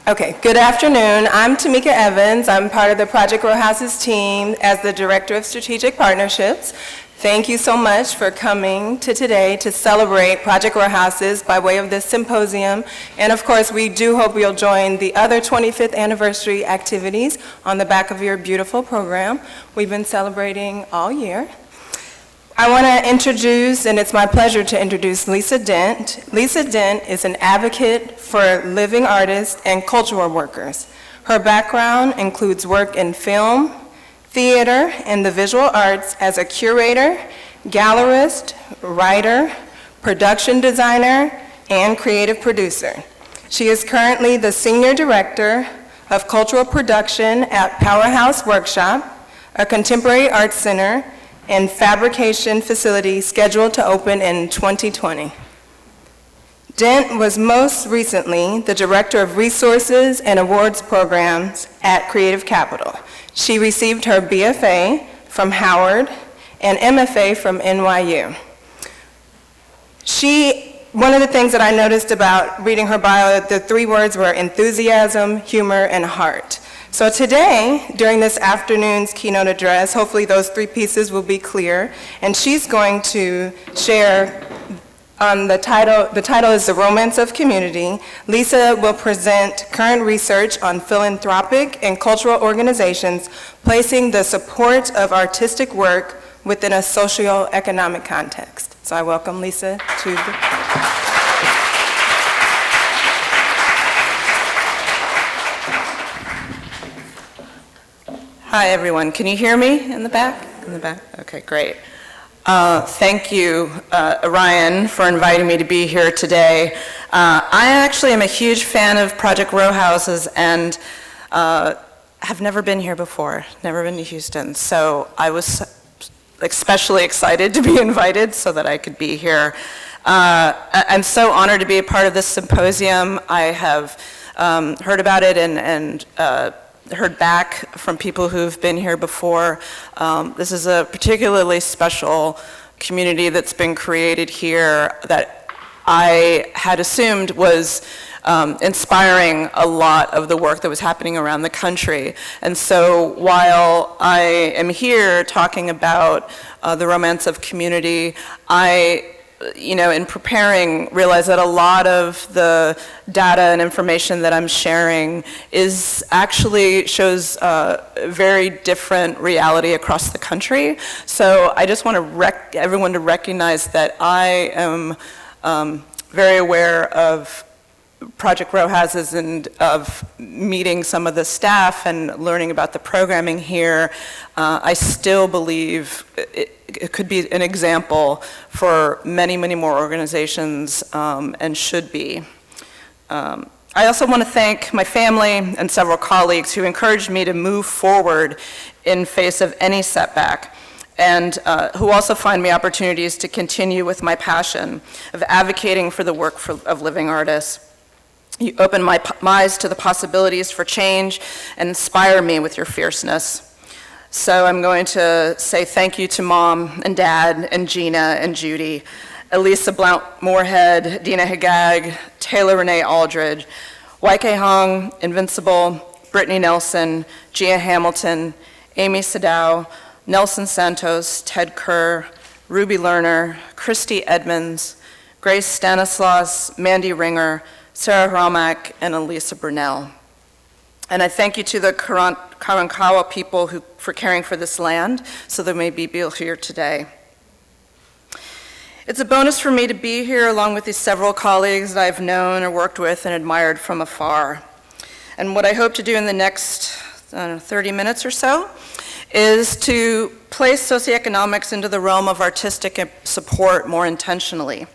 Okay, good afternoon. I'm Tamika Evans. I'm part of the Project Row Houses team as the Director of Strategic Partnerships. Thank you so much for coming to today to celebrate Project Row Houses by way of this symposium. And of course, we do hope you'll join the other 25th anniversary activities on the back of your beautiful program. We've been celebrating all year. I want to introduce, and it's my pleasure to introduce Lisa Dent. Lisa Dent is an advocate for living artists and cultural workers. Her background includes work in film, theater, and the visual arts as a curator, gallerist, writer, production designer, and creative producer. She is currently the Senior Director of Cultural Production at Powerhouse Workshop, a contemporary arts center and fabrication facility scheduled to open in 2020. Dent was most recently the Director of Resources and Awards Programs at Creative Capital. She received her BFA from Howard and MFA from NYU. One of the things that I noticed about reading her bio, the three words were enthusiasm, humor, and heart. So today, during this afternoon's keynote address, hopefully those three pieces will be clear, and she's going to share on the title is The Romance of Community. Lisa will present current research on philanthropic and cultural organizations placing the support of artistic work within a socioeconomic context. So I welcome Lisa to the... Hi, everyone. Can you hear me in the back? In the back? Okay, great. Thank you, Ryan, for inviting me to be here today. I actually am a huge fan of Project Row Houses and have never been here before, never been to Houston. So I was especially excited to be invited so that I could be here. I'm so honored to be a part of this symposium. I have heard about it and heard back from people who've been here before. This is a particularly special community that's been created here that I had assumed was inspiring a lot of the work that was happening around the country. And so while I am here talking about the romance of community, in preparing, realize that a lot of the data and information that I'm sharing actually shows a very different reality across the country. So I just want everyone to recognize that I am very aware of Project Row Houses and of meeting some of the staff and learning about the programming here. I still believe it could be an example for many, many more organizations and should be. I also want to thank my family and several colleagues who encouraged me to move forward in face of any setback, and who also find me opportunities to continue with my passion of advocating for the work of living artists. You open my eyes to the possibilities for change and inspire me with your fierceness. So I'm going to say thank you to Mom and Dad and Gina and Judy, Elisa Blount-Moorhead, Dina Hagag, Taylor Renee Aldridge, YK Hong, Invincible, Brittany Nelson, Gia Hamilton, Amy Sadao, Nelson Santos, Ted Kerr, Ruby Lerner, Christy Edmonds, Grace Stanislaus, Mandy Ringer, Sarah Hromak, and Elisa Brunel. And I thank you to the Karankawa people for caring for this land, so there may be people here today. It's a bonus for me to be here along with these several colleagues that I've known or worked with and admired from afar. And what I hope to do in the next 30 minutes or so is to place socioeconomics into the realm of artistic support more intentionally.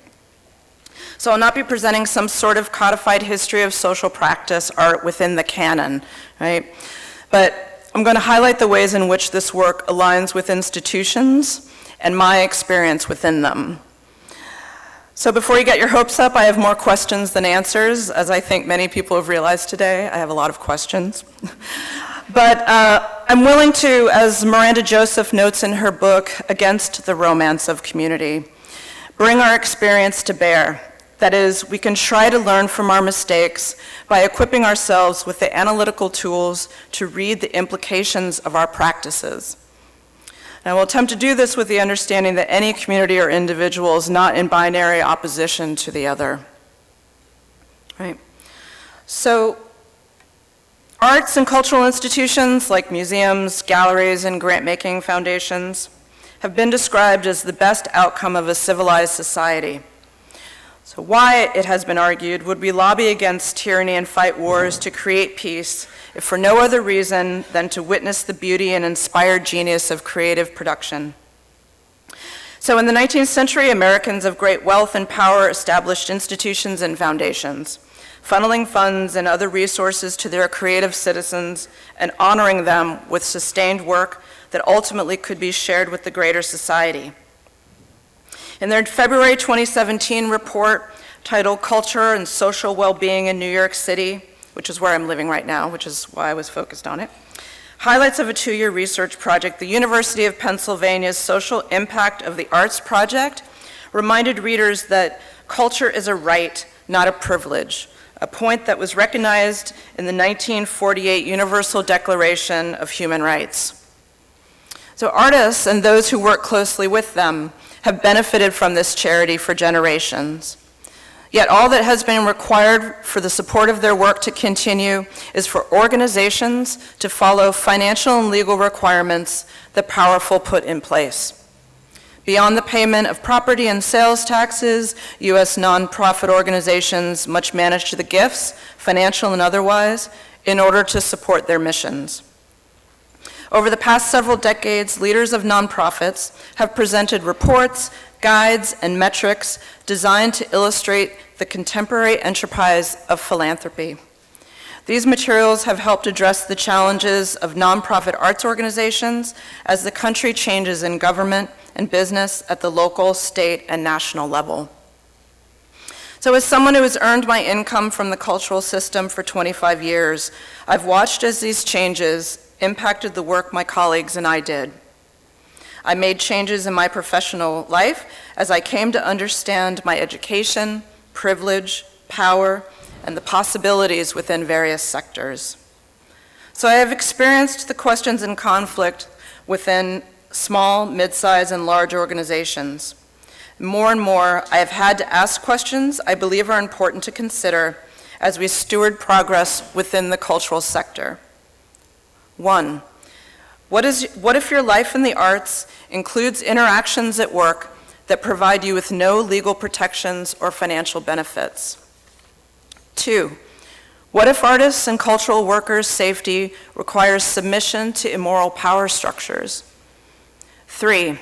So I'll not be presenting some sort of codified history of social practice art within the canon, right? But I'm going to highlight the ways in which this work aligns with institutions and my experience within them. So before you get your hopes up, I have more questions than answers. As I think many people have realized today, I have a lot of questions. But I'm willing to, as Miranda Joseph notes in her book, Against the Romance of Community, bring our experience to bear. That is, we can try to learn from our mistakes by equipping ourselves with the analytical tools to read the implications of our practices. And I will attempt to do this with the understanding that any community or individual is not in binary opposition to the other. Right? So, arts and cultural institutions like museums, galleries, and grant-making foundations have been described as the best outcome of a civilized society. So why, it has been argued, would we lobby against tyranny and fight wars to create peace, if for no other reason than to witness the beauty and inspired genius of creative production? So in the 19th century, Americans of great wealth and power established institutions and foundations, funneling funds and other resources to their creative citizens and honoring them with sustained work that ultimately could be shared with the greater society. In their February 2017 report titled Culture and Social Well-Being in New York City, which is where I'm living right now, which is why I was focused on it, highlights of a 2-year research project, the University of Pennsylvania's Social Impact of the Arts Project reminded readers that culture is a right, not a privilege, a point that was recognized in the 1948 Universal Declaration of Human Rights. So artists and those who work closely with them have benefited from this charity for generations. Yet all that has been required for the support of their work to continue is for organizations to follow financial and legal requirements the powerful put in place. Beyond the payment of property and sales taxes, U.S. nonprofit organizations must manage the gifts, financial and otherwise, in order to support their missions. Over the past several decades, leaders of nonprofits have presented reports, guides, and metrics designed to illustrate the contemporary enterprise of philanthropy. These materials have helped address the challenges of nonprofit arts organizations as the country changes in government and business at the local, state, and national level. So as someone who has earned my income from the cultural system for 25 years, I've watched as these changes impacted the work my colleagues and I did. I made changes in my professional life as I came to understand my education, privilege, power, and the possibilities within various sectors. So I have experienced the questions and conflict within small, mid-size, and large organizations. More and more, I have had to ask questions I believe are important to consider as we steward progress within the cultural sector. 1, what if your life in the arts includes interactions at work that provide you with no legal protections or financial benefits? 2, what if artists and cultural workers' safety requires submission to immoral power structures? 3,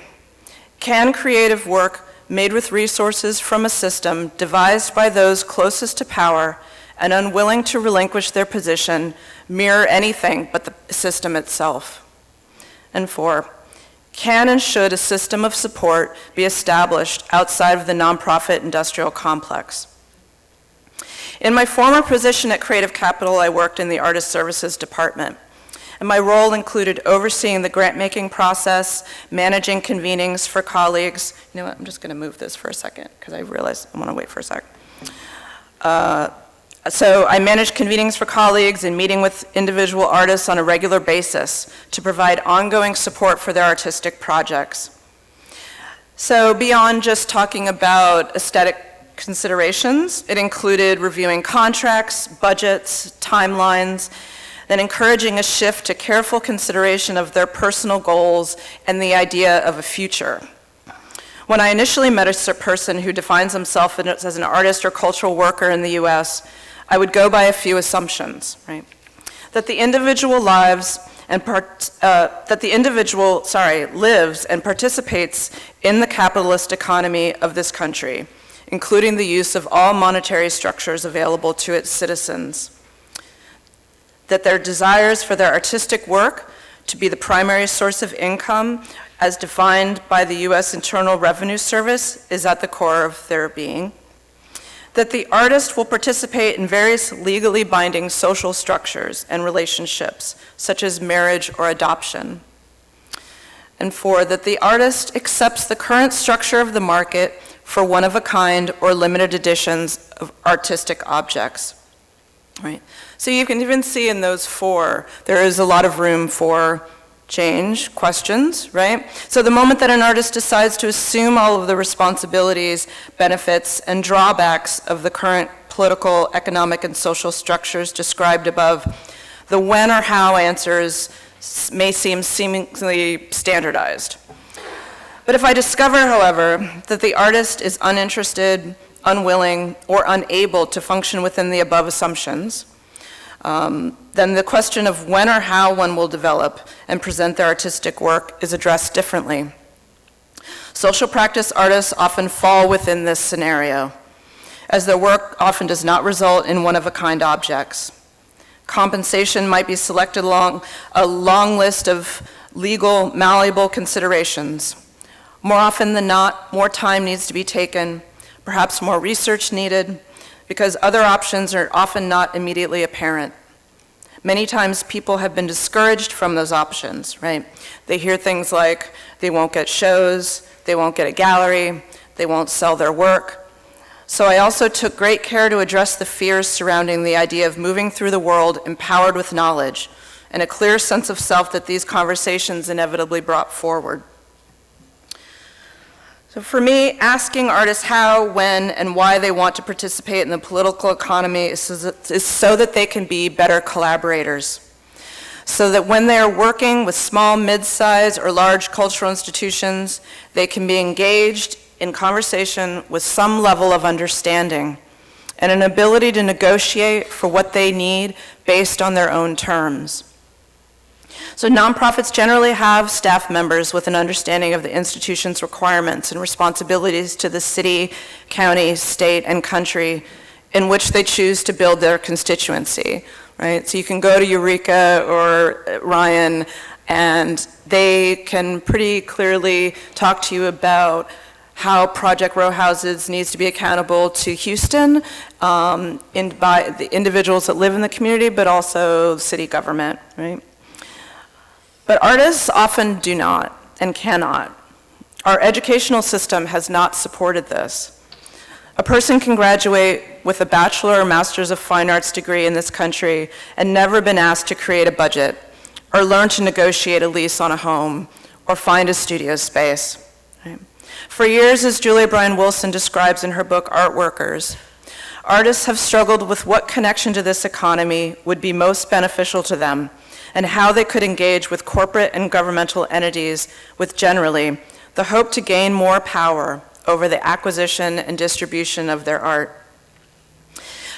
can creative work made with resources from a system devised by those closest to power and unwilling to relinquish their position mirror anything but the system itself? And 4, can and should a system of support be established outside of the nonprofit industrial complex? In my former position at Creative Capital, I worked in the Artist Services Department, and my role included overseeing the grant-making process, managing convenings for colleagues. You know what, I'm just gonna move this for a second, because I realized I wanna wait for a sec. So I managed convenings for colleagues and meeting with individual artists on a regular basis to provide ongoing support for their artistic projects. So beyond just talking about aesthetic considerations, it included reviewing contracts, budgets, timelines, then encouraging a shift to careful consideration of their personal goals and the idea of a future. When I initially met a person who defines himself as an artist or cultural worker in the US, I would go by a few assumptions, right? That the individual lives and lives and participates in the capitalist economy of this country, including the use of all monetary structures available to its citizens. That their desires for their artistic work to be the primary source of income as defined by the US Internal Revenue Service is at the core of their being. That the artist will participate in various legally binding social structures and relationships, such as marriage or adoption. And 4, that the artist accepts the current structure of the market for one-of-a-kind or limited editions of artistic objects. Right? So you can even see in those 4, there is a lot of room for change, questions, right? So the moment that an artist decides to assume all of the responsibilities, benefits, and drawbacks of the current political, economic, and social structures described above, the when or how answers may seem seemingly standardized. But if I discover, however, that the artist is uninterested, unwilling, or unable to function within the above assumptions, then the question of when or how one will develop and present their artistic work is addressed differently. Social practice artists often fall within this scenario, as their work often does not result in one-of-a-kind objects. Compensation might be selected along a long list of legal, malleable considerations. More often than not, more time needs to be taken, perhaps more research needed, because other options are often not immediately apparent. Many times people have been discouraged from those options, right? They hear things like they won't get shows, they won't get a gallery, they won't sell their work. So I also took great care to address the fears surrounding the idea of moving through the world empowered with knowledge and a clear sense of self that these conversations inevitably brought forward. So for me, asking artists how, when, and why they want to participate in the political economy is so that they can be better collaborators. So that when they are working with small, mid-size, or large cultural institutions, they can be engaged in conversation with some level of understanding and an ability to negotiate for what they need based on their own terms. So nonprofits generally have staff members with an understanding of the institution's requirements and responsibilities to the city, county, state, and country in which they choose to build their constituency, right? So you can go to Eureka or Ryan, and they can pretty clearly talk to you about how Project Row Houses needs to be accountable to Houston by the individuals that live in the community, but also city government, right? But artists often do not and cannot. Our educational system has not supported this. A person can graduate with a bachelor or master's of fine arts degree in this country and never been asked to create a budget or learn to negotiate a lease on a home or find a studio space. Right? For years, as Julia Bryan Wilson describes in her book, Art Workers, artists have struggled with what connection to this economy would be most beneficial to them and how they could engage with corporate and governmental entities with generally the hope to gain more power over the acquisition and distribution of their art.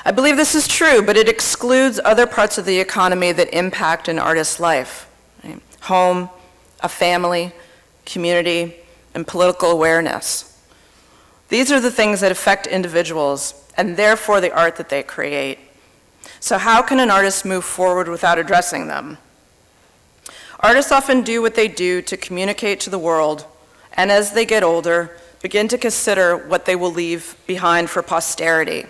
I believe this is true, but it excludes other parts of the economy that impact an artist's life, right? Home, a family, community, and political awareness. These are the things that affect individuals and therefore the art that they create. So how can an artist move forward without addressing them? Artists often do what they do to communicate to the world, and as they get older, begin to consider what they will leave behind for posterity.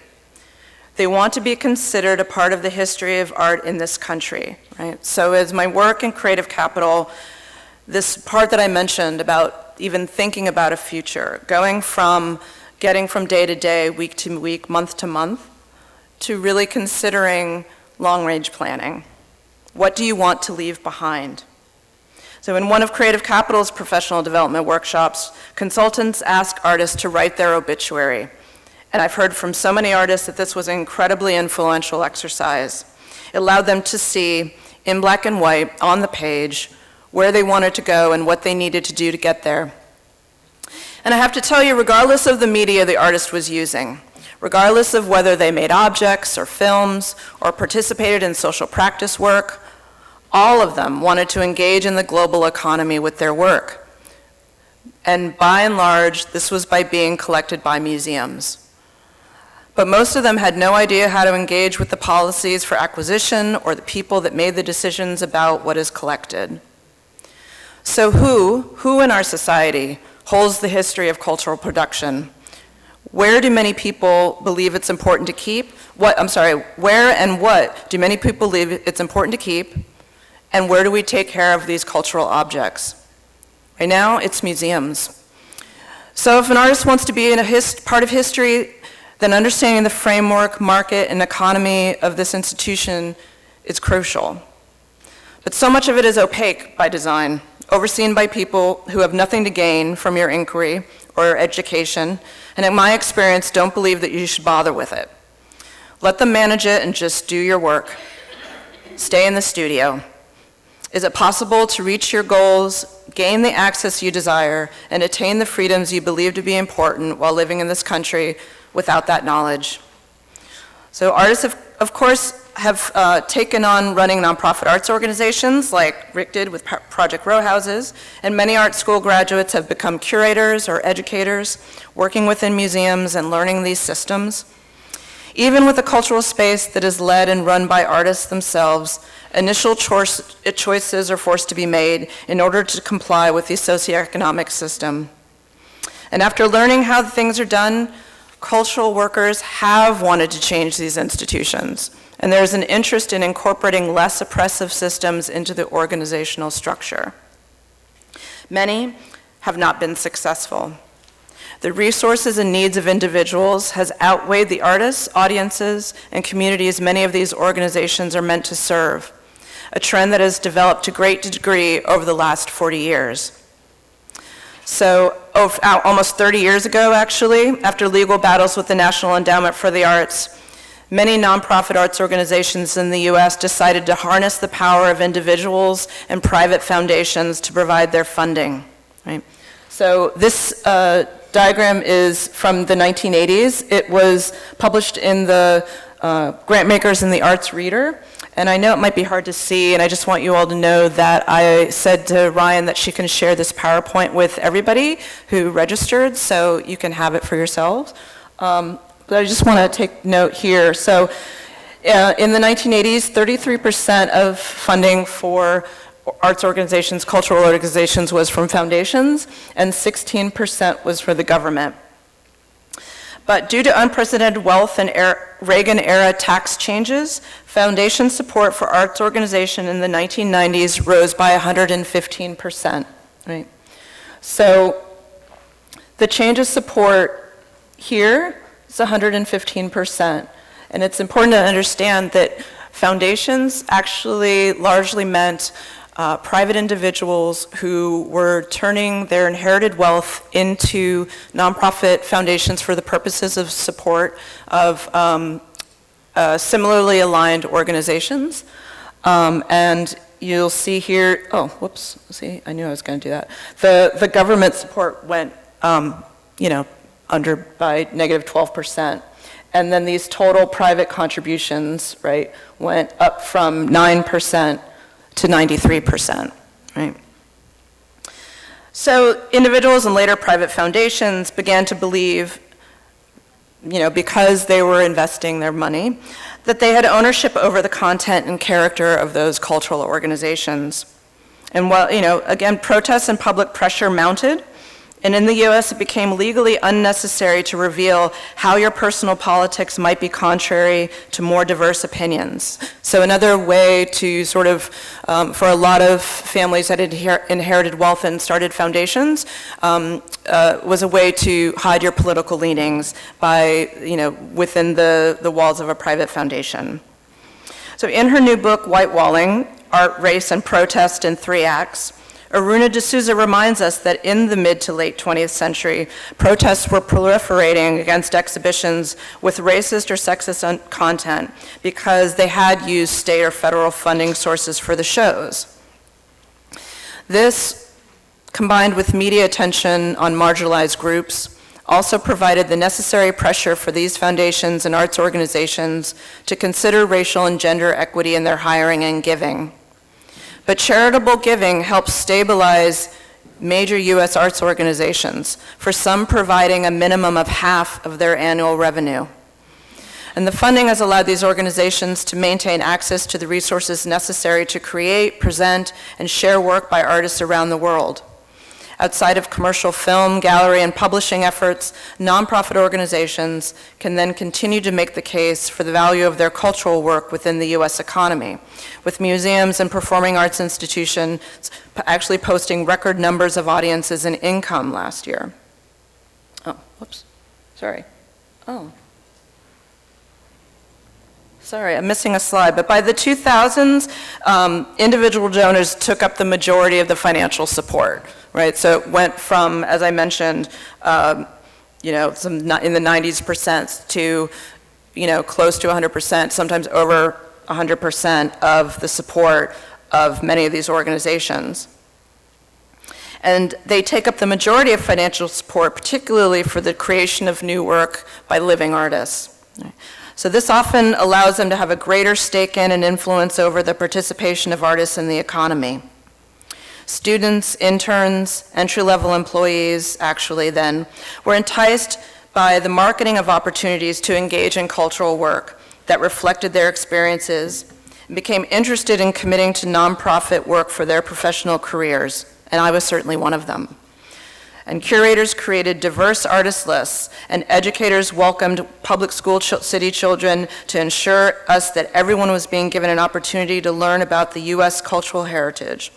They want to be considered a part of the history of art in this country, right? So as my work in Creative Capital, this part that I mentioned about even thinking about a future, getting from day to day, week to week, month to month, to really considering long-range planning. What do you want to leave behind? So in one of Creative Capital's professional development workshops, consultants ask artists to write their obituary. And I've heard from so many artists that this was an incredibly influential exercise. It allowed them to see, in black and white, on the page, where they wanted to go and what they needed to do to get there. And I have to tell you, regardless of the media the artist was using, regardless of whether they made objects or films or participated in social practice work, all of them wanted to engage in the global economy with their work. And by and large, this was by being collected by museums. But most of them had no idea how to engage with the policies for acquisition or the people that made the decisions about what is collected. So who in our society holds the history of cultural production? Where do many people believe it's important to keep? Where and what do many people believe it's important to keep? And where do we take care of these cultural objects? Right now, it's museums. So if an artist wants to be in a part of history, then understanding the framework, market, and economy of this institution is crucial. But so much of it is opaque by design, overseen by people who have nothing to gain from your inquiry or your education, and in my experience, don't believe that you should bother with it. Let them manage it and just do your work. Stay in the studio. Is it possible to reach your goals, gain the access you desire, and attain the freedoms you believe to be important while living in this country without that knowledge? So artists, of course, have taken on running nonprofit arts organizations like Rick did with Project Row Houses, and many art school graduates have become curators or educators, working within museums and learning these systems. Even with a cultural space that is led and run by artists themselves, initial choices are forced to be made in order to comply with the socioeconomic system. And after learning how things are done, cultural workers have wanted to change these institutions, and there's an interest in incorporating less oppressive systems into the organizational structure. Many have not been successful. The resources and needs of individuals has outweighed the artists, audiences, and communities many of these organizations are meant to serve, a trend that has developed to great degree over the last 40 years. So almost 30 years ago, actually, after legal battles with the National Endowment for the Arts, many nonprofit arts organizations in the US decided to harness the power of individuals and private foundations to provide their funding, right? So this diagram is from the 1980s. It was published in the Grantmakers and the Arts Reader. And I know it might be hard to see, and I just want you all to know that I said to Ryan that she can share this PowerPoint with everybody who registered, so you can have it for yourselves. But I just want to take note here. So in the 1980s, 33% of funding for arts organizations, cultural organizations, was from foundations, and 16% was for the government. But due to unprecedented wealth and Reagan-era tax changes, foundation support for arts organization in the 1990s rose by 115%, right? So the change of support here is 115%. And it's important to understand that foundations actually largely meant private individuals who were turning their inherited wealth into nonprofit foundations for the purposes of support of similarly aligned organizations. And you'll see here, oh, whoops, see, I knew I was going to do that. The government support went, under by negative 12%. And then these total private contributions, right, went up from 9% to 93%, right? So individuals and later private foundations began to believe, because they were investing their money, that they had ownership over the content and character of those cultural organizations. And while, again, protests and public pressure mounted, and in the US, it became legally unnecessary to reveal how your personal politics might be contrary to more diverse opinions. So another way to sort of, for a lot of families that inherited wealth and started foundations, was a way to hide your political leanings by, within the walls of a private foundation. So in her new book, Whitewalling, Art, Race, and Protest in 3 Acts, Aruna D'Souza reminds us that in the mid to late 20th century, protests were proliferating against exhibitions with racist or sexist content because they had used state or federal funding sources for the shows. This, combined with media attention on marginalized groups, also provided the necessary pressure for these foundations and arts organizations to consider racial and gender equity in their hiring and giving. But charitable giving helps stabilize major U.S. arts organizations, for some providing a minimum of half of their annual revenue. And the funding has allowed these organizations to maintain access to the resources necessary to create, present, and share work by artists around the world. Outside of commercial film, gallery, and publishing efforts, nonprofit organizations can then continue to make the case for the value of their cultural work within the U.S. economy, with museums and performing arts institutions actually posting record numbers of audiences and income last year. Oh, whoops, sorry. Oh. Sorry, I'm missing a slide, but by the 2000s, individual donors took up the majority of the financial support, right? So it went from, as I mentioned, in the 90% to, close to 100%, sometimes over 100% of the support of many of these organizations. And they take up the majority of financial support, particularly for the creation of new work by living artists. So this often allows them to have a greater stake in and influence over the participation of artists in the economy. Students, interns, entry-level employees, actually then, were enticed by the marketing of opportunities to engage in cultural work that reflected their experiences and became interested in committing to nonprofit work for their professional careers, and I was certainly one of them. And curators created diverse artist lists, and educators welcomed public school city children to ensure us that everyone was being given an opportunity to learn about the U.S. cultural heritage.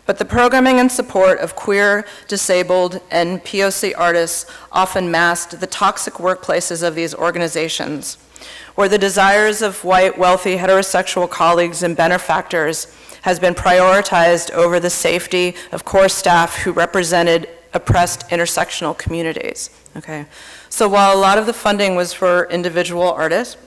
But the programming and support of queer, disabled, and POC artists often masked the toxic workplaces of these organizations, where the desires of white, wealthy, heterosexual colleagues and benefactors has been prioritized over the safety of core staff who represented oppressed intersectional communities, okay? So while a lot of the funding was for individual artists,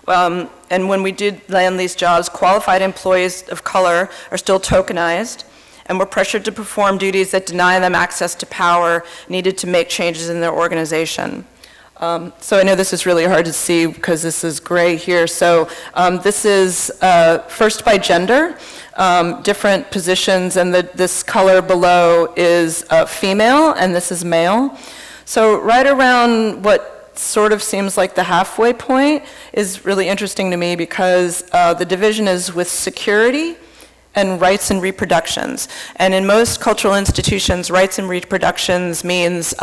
and when we did land these jobs, qualified employees of color are still tokenized and were pressured to perform duties that deny them access to power needed to make changes in their organization. So I know this is really hard to see because this is gray here. So this is first by gender, different positions, and this color below is female, and this is male. So right around what sort of seems like the halfway point is really interesting to me because the division is with security and rights and reproductions. And in most cultural institutions, rights and reproductions means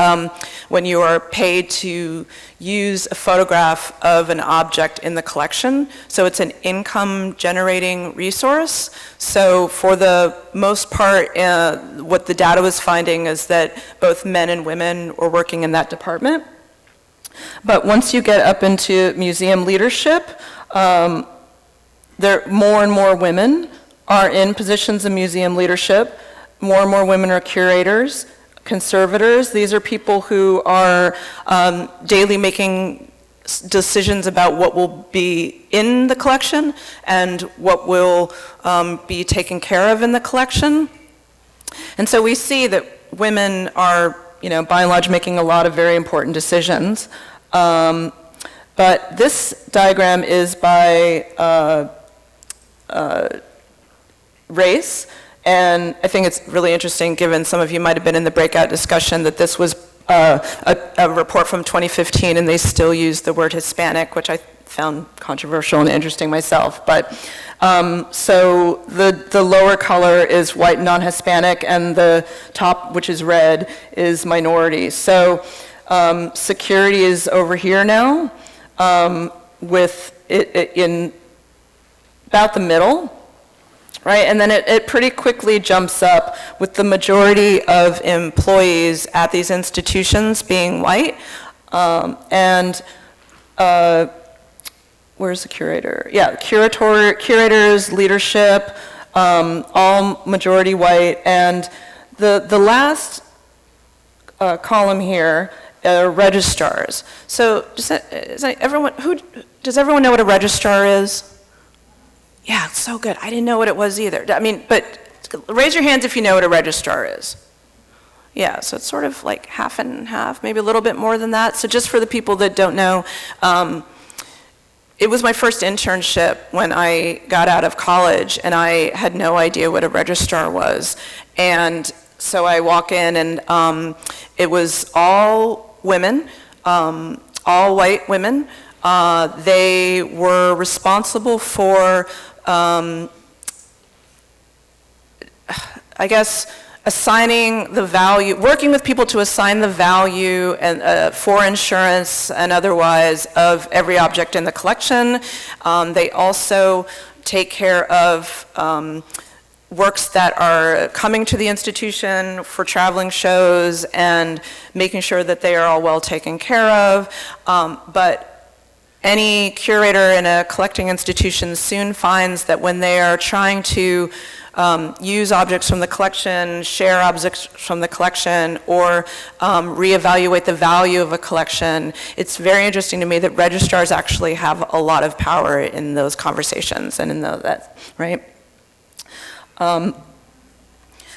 when you are paid to use a photograph of an object in the collection. So it's an income generating resource. So for the most part, what the data was finding is that both men and women were working in that department. But once you get up into museum leadership, there more and more women are in positions of museum leadership. More and more women are curators, conservators. These are people who are daily making decisions about what will be in the collection and what will be taken care of in the collection. And so we see that women are, by and large, making a lot of very important decisions. But this diagram is by race, and I think it's really interesting, given some of you might have been in the breakout discussion, that this was a report from 2015, and they still use the word Hispanic, which I found controversial and interesting myself. But so the lower color is white non-Hispanic, and the top, which is red, is minority. So security is over here now, with it in about the middle. Right, and then it pretty quickly jumps up with the majority of employees at these institutions being white. Where's the curator? Yeah, curators, leadership, all majority white. And the last column here are registrars. So does everyone know what a registrar is? Yeah, so good. I didn't know what it was either. I mean, but raise your hands if you know what a registrar is. Yeah, so it's sort of like half and half, maybe a little bit more than that. So just for the people that don't know, it was my first internship when I got out of college, and I had no idea what a registrar was. And so I walk in, and it was all women, all white women. They were responsible for, I guess, assigning the value, working with people to assign the value and, for insurance and otherwise of every object in the collection. They also take care of works that are coming to the institution for traveling shows and making sure that they are all well taken care of. But any curator in a collecting institution soon finds that when they are trying to use objects from the collection, share objects from the collection, or reevaluate the value of a collection, it's very interesting to me that registrars actually have a lot of power in those conversations and in that, right?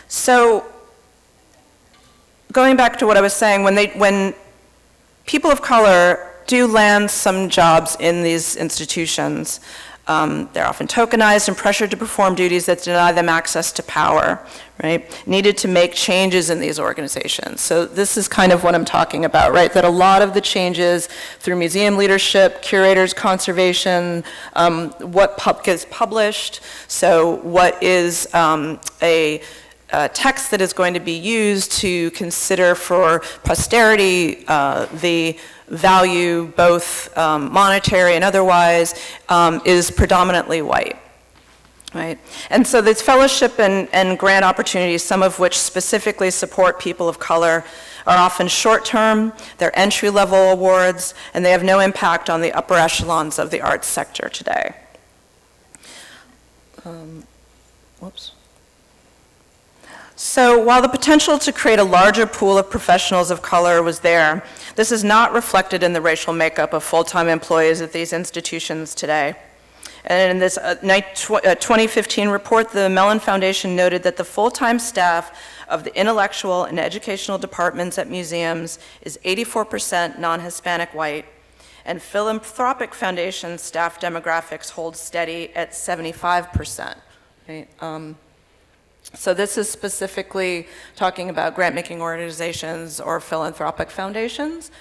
So going back to what I was saying, when people of color do land some jobs in these institutions, they're often tokenized and pressured to perform duties that deny them access to power, right? Needed to make changes in these organizations. So this is kind of what I'm talking about, right? That a lot of the changes through museum leadership, curators, conservation, what gets published, so what is a text that is going to be used to consider for posterity the value, both monetary and otherwise, is predominantly white, right? And so these fellowship and grant opportunities, some of which specifically support people of color, are often short-term, they're entry-level awards, and they have no impact on the upper echelons of the arts sector today. Whoops. So while the potential to create a larger pool of professionals of color was there, this is not reflected in the racial makeup of full-time employees at these institutions today. And in this 2015 report, the Mellon Foundation noted that the full-time staff of the intellectual and educational departments at museums is 84% non-Hispanic white, and philanthropic foundation staff demographics hold steady at 75%. Right? So this is specifically talking about grant-making organizations or philanthropic foundations.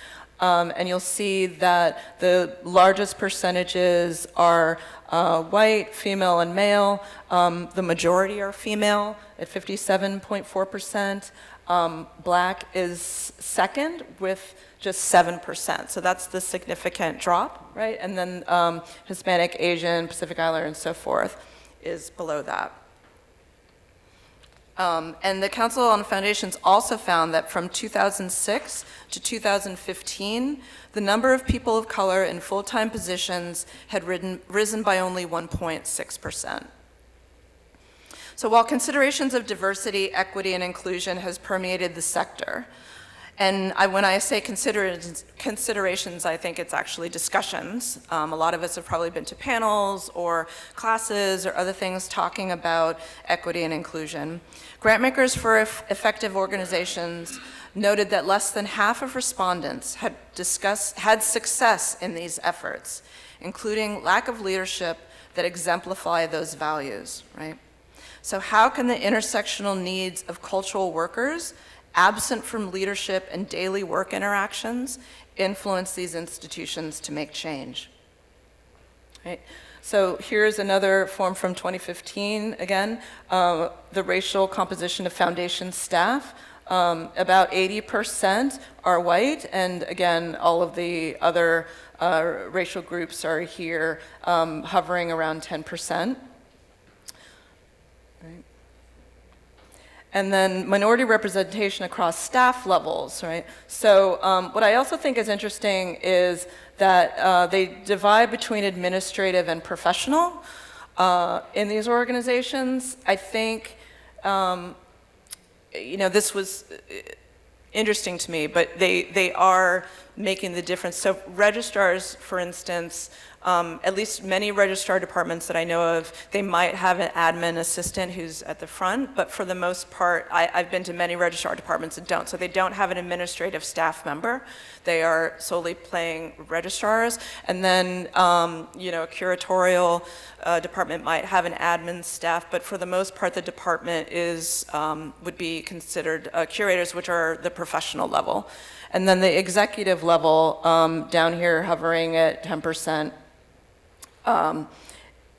And you'll see that the largest percentages are white, female, and male. The majority are female at 57.4%. Black is second with just 7%. So that's the significant drop, right? And then Hispanic, Asian, Pacific Islander, and so forth is below that. And the Council on Foundations also found that from 2006 to 2015, the number of people of color in full-time positions had risen by only 1.6%. So while considerations of diversity, equity, and inclusion has permeated the sector, and when I say considerations, I think it's actually discussions. A lot of us have probably been to panels or classes or other things talking about equity and inclusion. Grantmakers for effective organizations noted that less than half of respondents had success in these efforts, including lack of leadership that exemplify those values, right? So how can the intersectional needs of cultural workers, absent from leadership and daily work interactions, influence these institutions to make change? Right? So here's another form from 2015, again, the racial composition of foundation staff. About 80% are white, and again, all of the other racial groups are here, hovering around 10%. Right. And then minority representation across staff levels, right? So what I also think is interesting is that they divide between administrative and professional in these organizations. I think, this was interesting to me, but they are making the difference. So registrars, for instance, at least many registrar departments that I know of, they might have an admin assistant who's at the front, but for the most part, I've been to many registrar departments that don't. So they don't have an administrative staff member. They are solely playing registrars. And then, a curatorial department might have an admin staff, but for the most part, the department would be considered curators, which are the professional level. And then the executive level, down here hovering at 10%,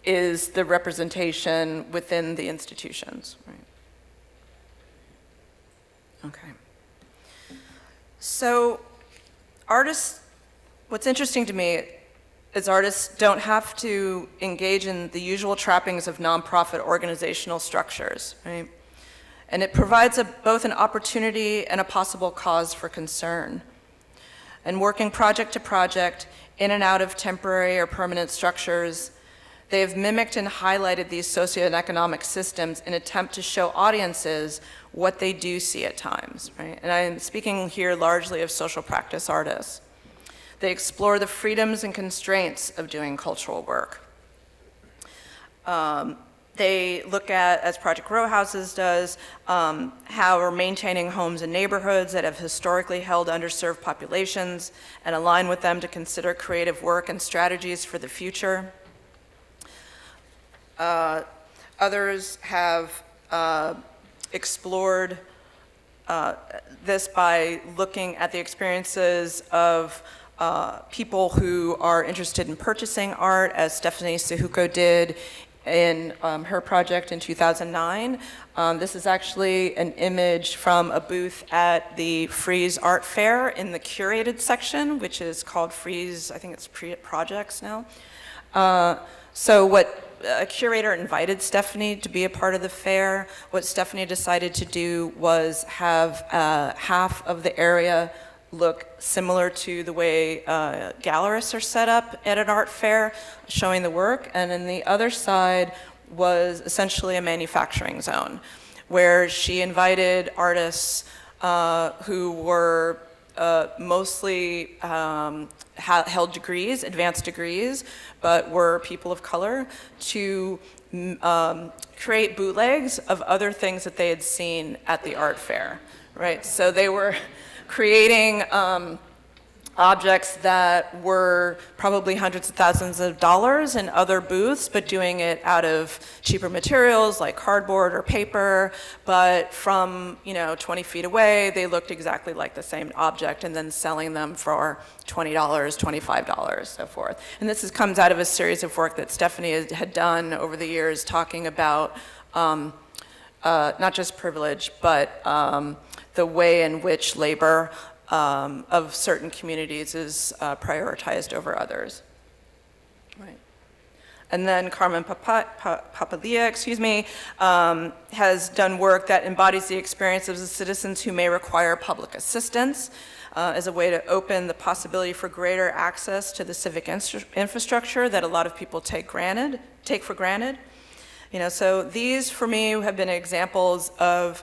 is the representation within the institutions. Right? Okay. So artists, what's interesting to me is artists don't have to engage in the usual trappings of nonprofit organizational structures, right? And it provides both an opportunity and a possible cause for concern. And working project to project, in and out of temporary or permanent structures, they have mimicked and highlighted these socioeconomic systems in an attempt to show audiences what they do see at times, right? And I'm speaking here largely of social practice artists. They explore the freedoms and constraints of doing cultural work. They look at, as Project Row Houses does, how we're maintaining homes in neighborhoods that have historically held underserved populations and align with them to consider creative work and strategies for the future. Others have explored this by looking at the experiences of people who are interested in purchasing art, as Stephanie Syjuco did in her project in 2009. This is actually an image from a booth at the Frieze Art Fair in the curated section, which is called Frieze, I think it's Projects now. So what a curator invited Stephanie to be a part of the fair. What Stephanie decided to do was have half of the area look similar to the way gallerists are set up at an art fair, showing the work, and then the other side was essentially a manufacturing zone, where she invited artists who were mostly held degrees, advanced degrees, but were people of color, to create bootlegs of other things that they had seen at the art fair, right? So they were creating objects that were probably hundreds of thousands of dollars in other booths, but doing it out of cheaper materials like cardboard or paper, but from 20 feet away, they looked exactly like the same object, and then selling them for $20, $25, so forth. And this comes out of a series of work that Stephanie had done over the years, talking about not just privilege, but the way in which labor of certain communities is prioritized over others. Right. And then Carmen Papalia, has done work that embodies the experience of the citizens who may require public assistance as a way to open the possibility for greater access to the civic infrastructure that a lot of people take for granted. So these, for me, have been examples of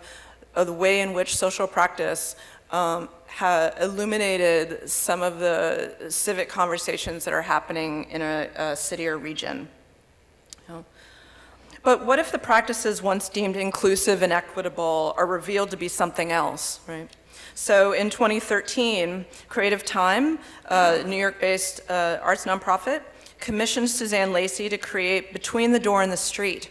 the way in which social practice illuminated some of the civic conversations that are happening in a city or region. But what if the practices once deemed inclusive and equitable are revealed to be something else, right? So in 2013, Creative Time, a New York-based arts nonprofit, commissioned Suzanne Lacey to create Between the Door and the Street.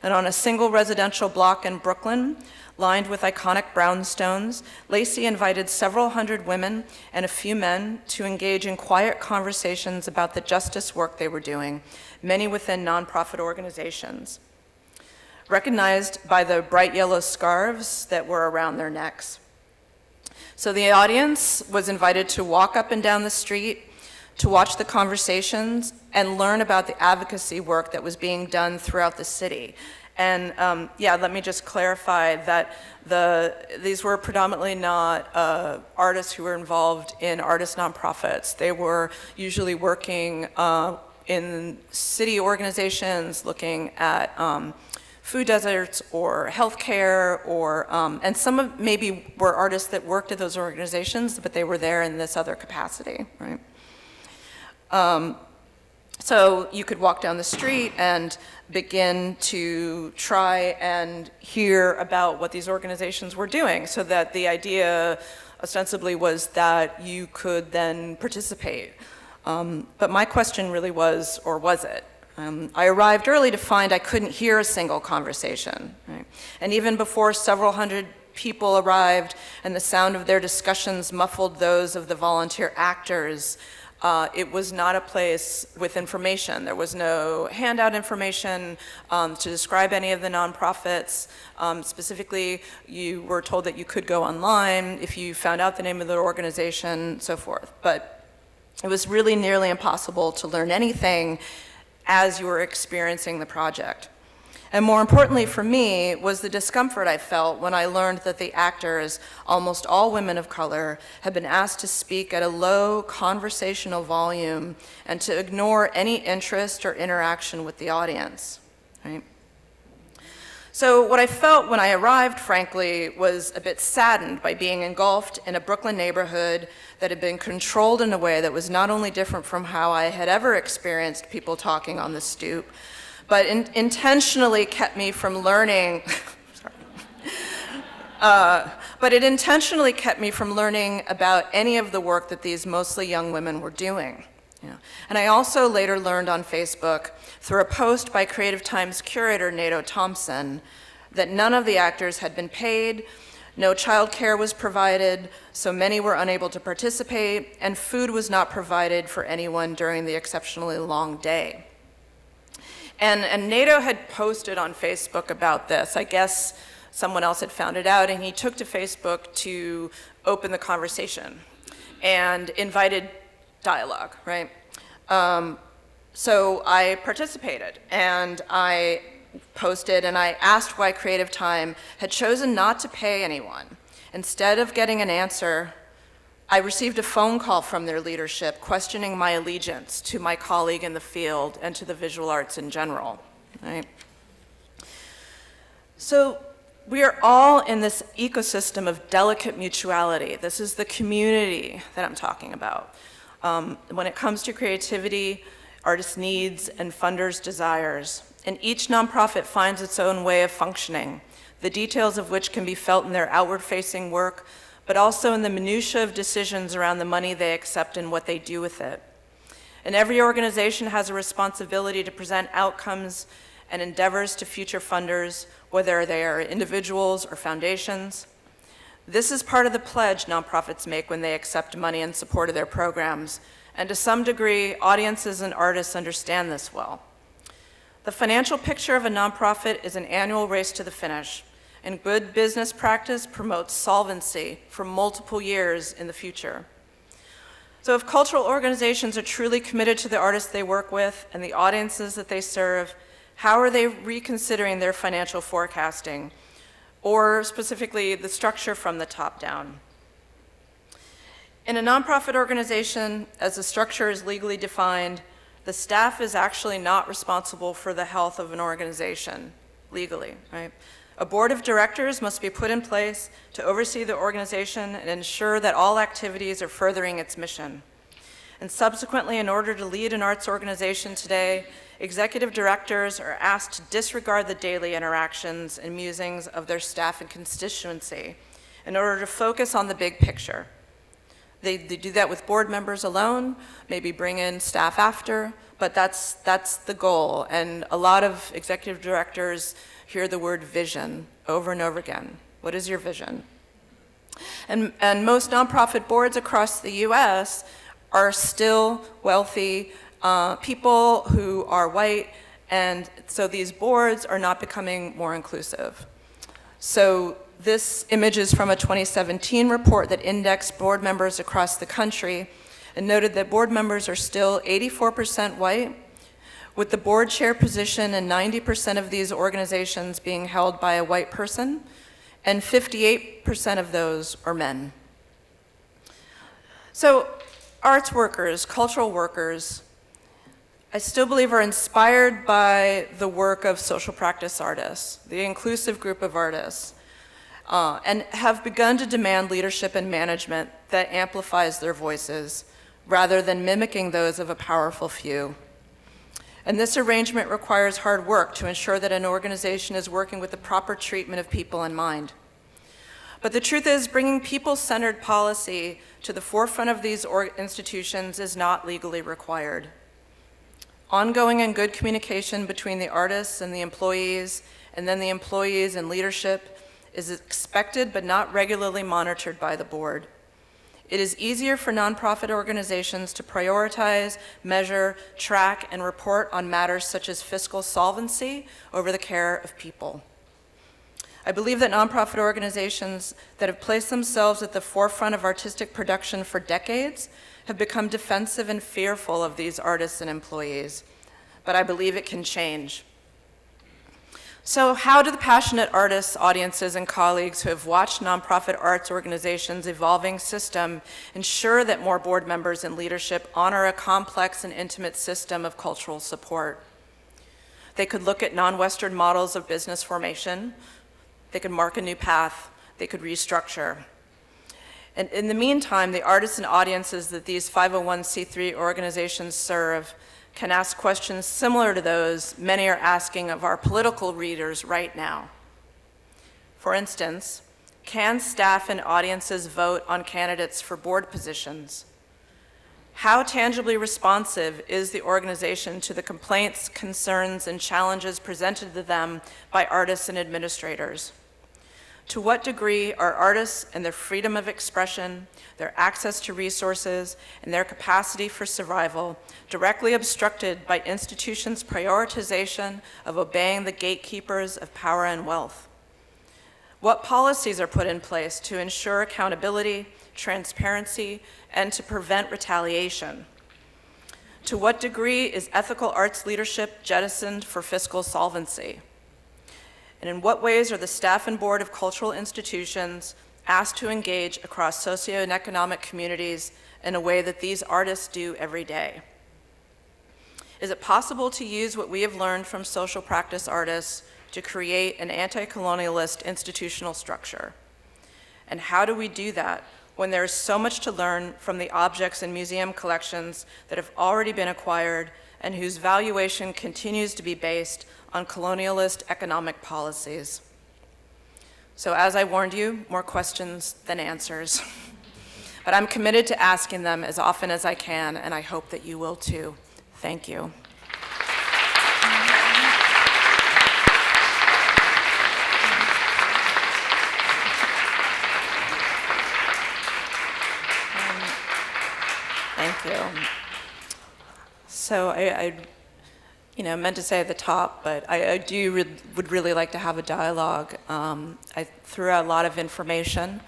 And on a single residential block in Brooklyn, lined with iconic brownstones, Lacey invited several hundred women and a few men to engage in quiet conversations about the justice work they were doing, many within nonprofit organizations, recognized by the bright yellow scarves that were around their necks. So the audience was invited to walk up and down the street, to watch the conversations, and learn about the advocacy work that was being done throughout the city. And let me just clarify that these were predominantly not artists who were involved in artist nonprofits. They were usually working in city organizations, looking at food deserts or healthcare, or and some of maybe were artists that worked at those organizations, but they were there in this other capacity, right? So you could walk down the street and begin to try and hear about what these organizations were doing, so that the idea ostensibly was that you could then participate. But my question really was, or was it? I arrived early to find I couldn't hear a single conversation, right? And even before several hundred people arrived and the sound of their discussions muffled those of the volunteer actors, It was not a place with information. There was no handout information to describe any of the nonprofits. Specifically, you were told that you could go online if you found out the name of the organization, so forth. But it was really nearly impossible to learn anything as you were experiencing the project. And more importantly for me was the discomfort I felt when I learned that the actors, almost all women of color, had been asked to speak at a low conversational volume and to ignore any interest or interaction with the audience, right? So what I felt when I arrived, frankly, was a bit saddened by being engulfed in a Brooklyn neighborhood that had been controlled in a way that was not only different from how I had ever experienced people talking on the stoop, but intentionally kept me from learning, but it intentionally kept me from learning about any of the work that these mostly young women were doing. Yeah. And I also later learned on Facebook through a post by Creative Times curator Nato Thompson that none of the actors had been paid, no child care was provided, so many were unable to participate, and food was not provided for anyone during the exceptionally long day. And Nato had posted on Facebook about this. I guess someone else had found it out, and he took to Facebook to open the conversation and invited dialogue, right? So I participated, and I posted, and I asked why Creative Time had chosen not to pay anyone. Instead of getting an answer, I received a phone call from their leadership questioning my allegiance to my colleague in the field and to the visual arts in general, right? So we are all in this ecosystem of delicate mutuality. This is the community that I'm talking about. When it comes to creativity, artists' needs, and funders' desires, and each nonprofit finds its own way of functioning, the details of which can be felt in their outward-facing work, but also in the minutiae of decisions around the money they accept and what they do with it. And every organization has a responsibility to present outcomes and endeavors to future funders, whether they are individuals or foundations. This is part of the pledge nonprofits make when they accept money in support of their programs, and to some degree, audiences and artists understand this well. The financial picture of a nonprofit is an annual race to the finish, and good business practice promotes solvency for multiple years in the future. So if cultural organizations are truly committed to the artists they work with and the audiences that they serve, how are they reconsidering their financial forecasting, or specifically the structure from the top down? In a nonprofit organization, as the structure is legally defined, the staff is actually not responsible for the health of an organization legally, right? A board of directors must be put in place to oversee the organization and ensure that all activities are furthering its mission. And subsequently, in order to lead an arts organization today, executive directors are asked to disregard the daily interactions and musings of their staff and constituency in order to focus on the big picture. They do that with board members alone, maybe bring in staff after, but that's the goal. And a lot of executive directors hear the word vision over and over again. What is your vision? And most nonprofit boards across the US are still wealthy people who are white, and so these boards are not becoming more inclusive. So this image is from a 2017 report that indexed board members across the country and noted that board members are still 84% white, with the board chair position and 90% of these organizations being held by a white person, and 58% of those are men. So arts workers, cultural workers, I still believe are inspired by the work of social practice artists, the inclusive group of artists, and have begun to demand leadership and management that amplifies their voices rather than mimicking those of a powerful few. And this arrangement requires hard work to ensure that an organization is working with the proper treatment of people in mind. But the truth is, bringing people-centered policy to the forefront of these institutions is not legally required. Ongoing and good communication between the artists and the employees, and then the employees and leadership, is expected but not regularly monitored by the board. It is easier for nonprofit organizations to prioritize, measure, track, and report on matters such as fiscal solvency over the care of people. I believe that nonprofit organizations that have placed themselves at the forefront of artistic production for decades have become defensive and fearful of these artists and employees, but I believe it can change. So how do the passionate artists, audiences, and colleagues who have watched nonprofit arts organizations' evolving system ensure that more board members and leadership honor a complex and intimate system of cultural support? They could look at non-Western models of business formation. They could mark a new path. They could restructure. And in the meantime, the artists and audiences that these 501c3 organizations serve can ask questions similar to those many are asking of our political readers right now. For instance, can staff and audiences vote on candidates for board positions? How tangibly responsive is the organization to the complaints, concerns, and challenges presented to them by artists and administrators? To what degree are artists and their freedom of expression, their access to resources, and their capacity for survival directly obstructed by institutions' prioritization of obeying the gatekeepers of power and wealth? What policies are put in place to ensure accountability, transparency, and to prevent retaliation? To what degree is ethical arts leadership jettisoned for fiscal solvency? And in what ways are the staff and board of cultural institutions asked to engage across socio and economic communities in a way that these artists do every day? Is it possible to use what we have learned from social practice artists to create an anti-colonialist institutional structure? And how do we do that when there is so much to learn from the objects in museum collections that have already been acquired and whose valuation continues to be based on colonialist economic policies? So as I warned you, more questions than answers. But I'm committed to asking them as often as I can, and I hope that you will too. Thank you. Thank you. So I meant to say at the top, but I would really like to have a dialogue. I threw out a lot of information.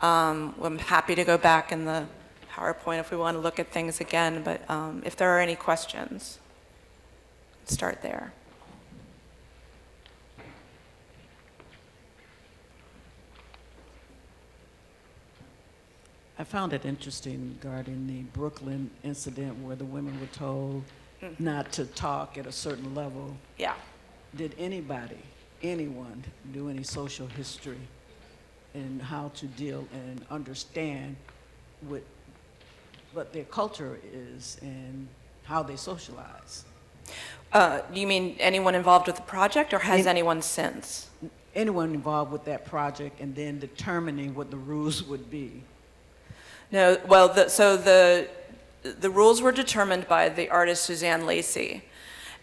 I'm happy to go back in the PowerPoint if we want to look at things again, but if there are any questions, let's start there. I found it interesting regarding the Brooklyn incident where the women were told not to talk at a certain level. Yeah. Did anyone do any social history in how to deal and understand what their culture is and how they socialize? You mean anyone involved with the project, or has anyone since? Anyone involved with that project, and then determining what the rules would be. No, well, the rules were determined by the artist Suzanne Lacey,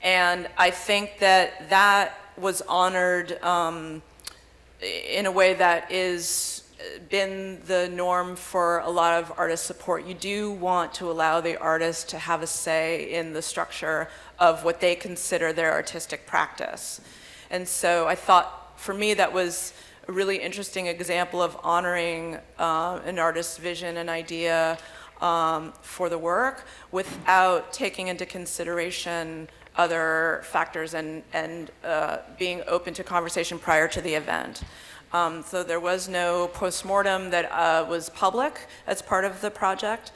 and I think that was honored in a way that is been the norm for a lot of artist support. You do want to allow the artist to have a say in the structure of what they consider their artistic practice. And so I thought, for me, that was a really interesting example of honoring an artist's vision and idea for the work without taking into consideration other factors and being open to conversation prior to the event. So there was no postmortem that was public as part of the project.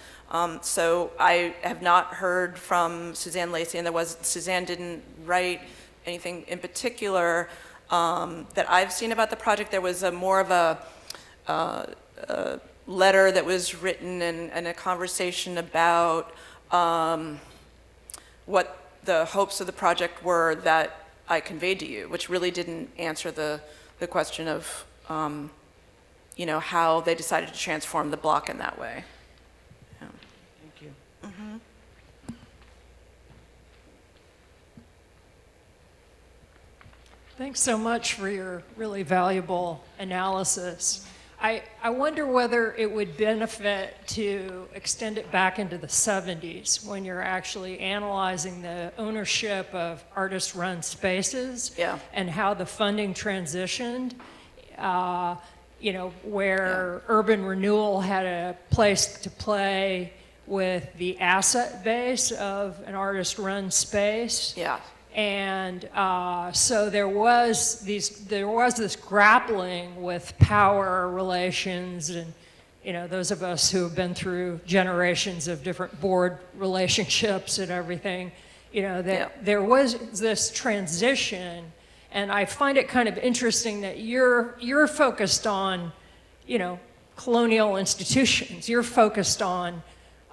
So I have not heard from Suzanne Lacey, and Suzanne didn't write anything in particular that I've seen about the project. There was more of a letter that was written and a conversation about what the hopes of the project were that I conveyed to you, which really didn't answer the question of how they decided to transform the block in that way. Yeah. Thank you. Mm-hmm. Thanks so much for your really valuable analysis. I wonder whether it would benefit to extend it back into the 70s when you're actually analyzing the ownership of artist-run spaces and how the funding transitioned, where urban renewal had a place to play with the asset base of an artist-run space. Yeah. And so there was this grappling with power relations, and those of us who have been through generations of different board relationships and everything, there was this transition, and I find it kind of interesting that you're focused on, colonial institutions. You're focused on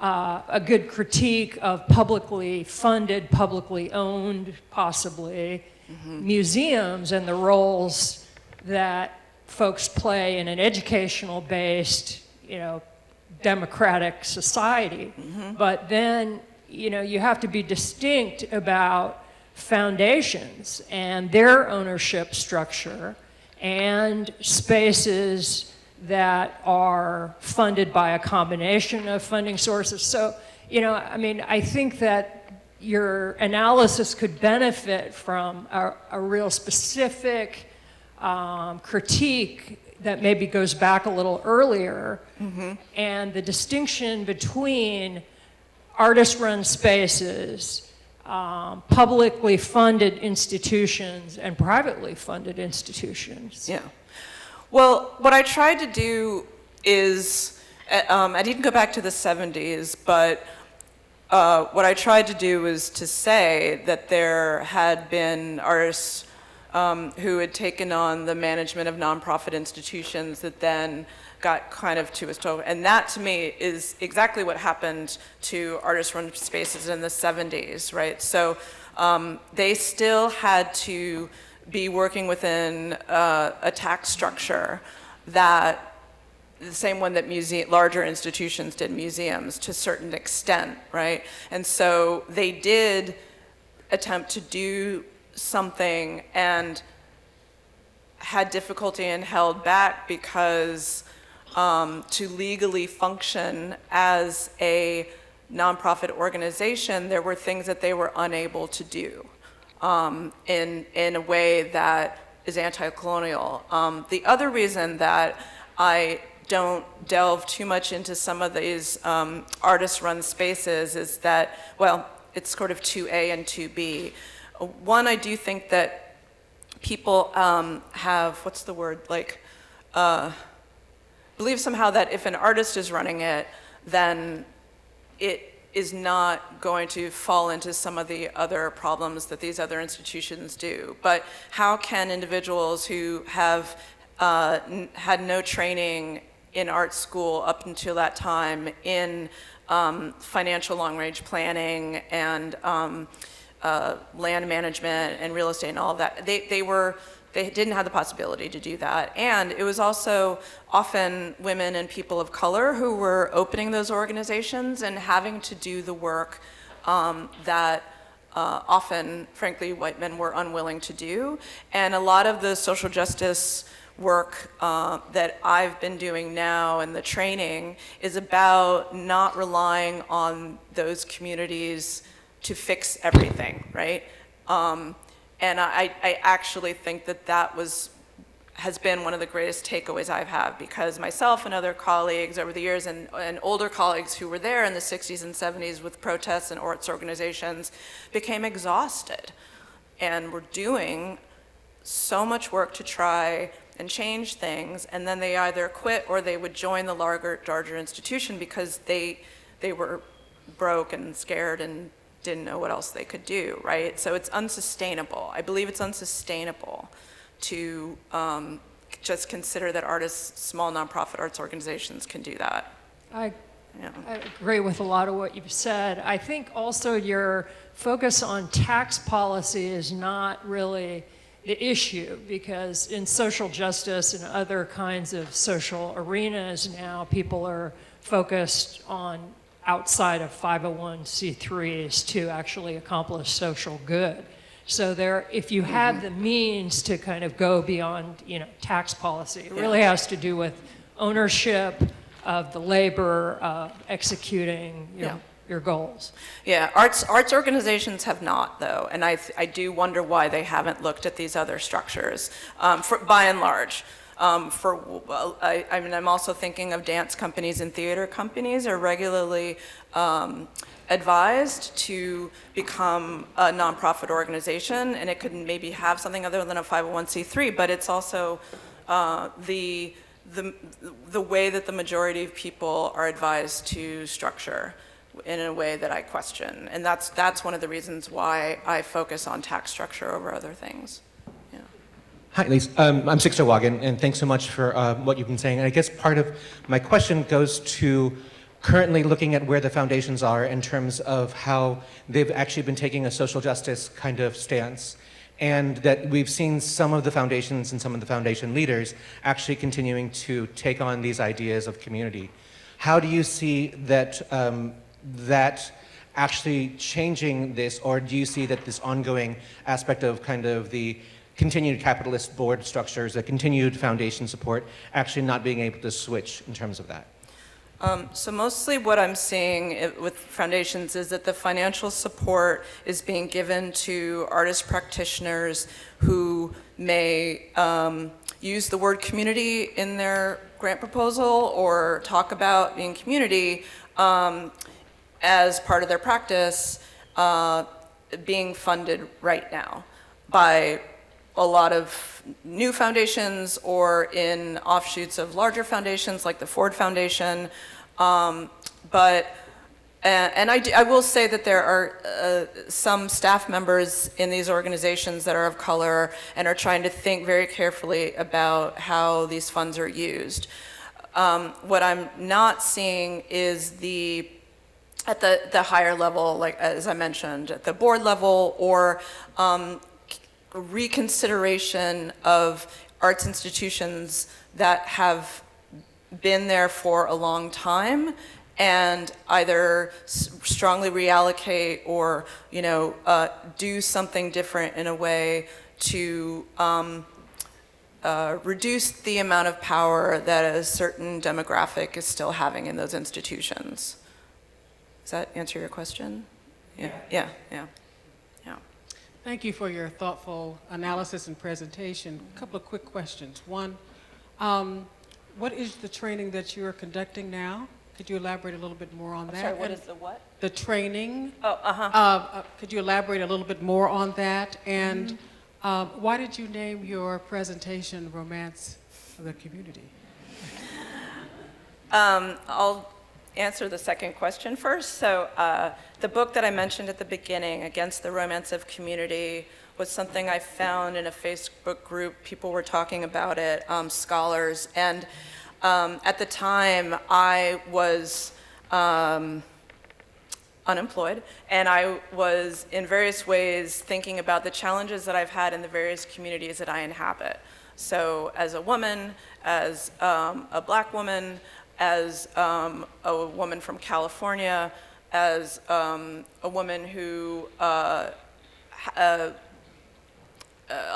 a good critique of publicly funded, publicly owned, possibly, museums and the roles that folks play in an educational-based, democratic society. But then, you have to be distinct about foundations and their ownership structure and spaces that are funded by a combination of funding sources. So, I think that your analysis could benefit from a real specific critique that maybe goes back a little earlier, and the distinction between artist-run spaces, publicly funded institutions, and privately funded institutions. Yeah. Well, what I tried to do is, I didn't go back to the 70s, but what I tried to do was to say that there had been artists who had taken on the management of nonprofit institutions that then got kind of to a stove. And that, to me, is exactly what happened to artist-run spaces in the 70s, right? So they still had to be working within a tax structure that, the same one that larger institutions did, museums, to a certain extent, right? And so they did attempt to do something and had difficulty and held back because to legally function as a nonprofit organization, there were things that they were unable to do. In a way that is anti-colonial. The other reason that I don't delve too much into some of these artist-run spaces is that, well, it's sort of 2A and 2B. One, I do think that people have, what's the word, believe somehow that if an artist is running it, then it is not going to fall into some of the other problems that these other institutions do. But how can individuals who have had no training in art school up until that time in financial long-range planning and land management and real estate and all of that, they didn't have the possibility to do that. And it was also often women and people of color who were opening those organizations and having to do the work that often, frankly, white men were unwilling to do. And a lot of the social justice work that I've been doing now and the training is about not relying on those communities to fix everything, right? And I actually think that has been one of the greatest takeaways I've had, because myself and other colleagues over the years and older colleagues who were there in the 60s and 70s with protests and arts organizations became exhausted and were doing so much work to try and change things, and then they either quit or they would join the larger institution because they were broke and scared and didn't know what else they could do, right? So it's unsustainable. I believe it's unsustainable to just consider that artists, small nonprofit arts organizations can do that. I agree with a lot of what you've said. I think also your focus on tax policy is not really the issue, because in social justice and other kinds of social arenas now, people are focused on outside of 501c3s to actually accomplish social good. So if you have the means to kind of go beyond, tax policy, it really has to do with ownership of the labor of executing your goals. Yeah, arts organizations have not, though, and I do wonder why they haven't looked at these other structures, by and large. I mean, I'm also thinking of dance companies and theater companies are regularly advised to become a nonprofit organization, and it could maybe have something other than a 501c3, but it's also the way that the majority of people are advised to structure in a way that I question. And that's one of the reasons why I focus on tax structure over other things. Yeah. Hi, Lisa. I'm Sixto Wagon, and thanks so much for what you've been saying. And I guess part of my question goes to currently looking at where the foundations are in terms of how they've actually been taking a social justice kind of stance, and that we've seen some of the foundations and some of the foundation leaders actually continuing to take on these ideas of community. How do you see that that actually changing this, or do you see that this ongoing aspect of kind of the continued capitalist board structures, the continued foundation support, actually not being able to switch in terms of that? So mostly what I'm seeing with foundations is that the financial support is being given to artist practitioners who may use the word community in their grant proposal or talk about being community as part of their practice, being funded right now by a lot of new foundations or in offshoots of larger foundations like the Ford Foundation. I will say that there are some staff members in these organizations that are of color and are trying to think very carefully about how these funds are used. What I'm not seeing is at the higher level, like as I mentioned, at the board level, or reconsideration of arts institutions that have been there for a long time and either strongly reallocate or do something different in a way to reduce the amount of power that a certain demographic is still having in those institutions. Does that answer your question? Yeah. Thank you for your thoughtful analysis and presentation. A couple of quick questions. One, what is the training that you are conducting now? Could you elaborate a little bit more on that? Sorry, what is the what? The training. Oh, could you elaborate a little bit more on that? And why did you name your presentation Romance of the Community? I'll answer the second question first. So the book that I mentioned at the beginning, Against the Romance of Community, was something I found in a Facebook group. People were talking about it, scholars. And at the time, I was unemployed, and I was in various ways thinking about the challenges that I've had in the various communities that I inhabit. So as a woman, as a black woman, as a woman from California, as a woman who a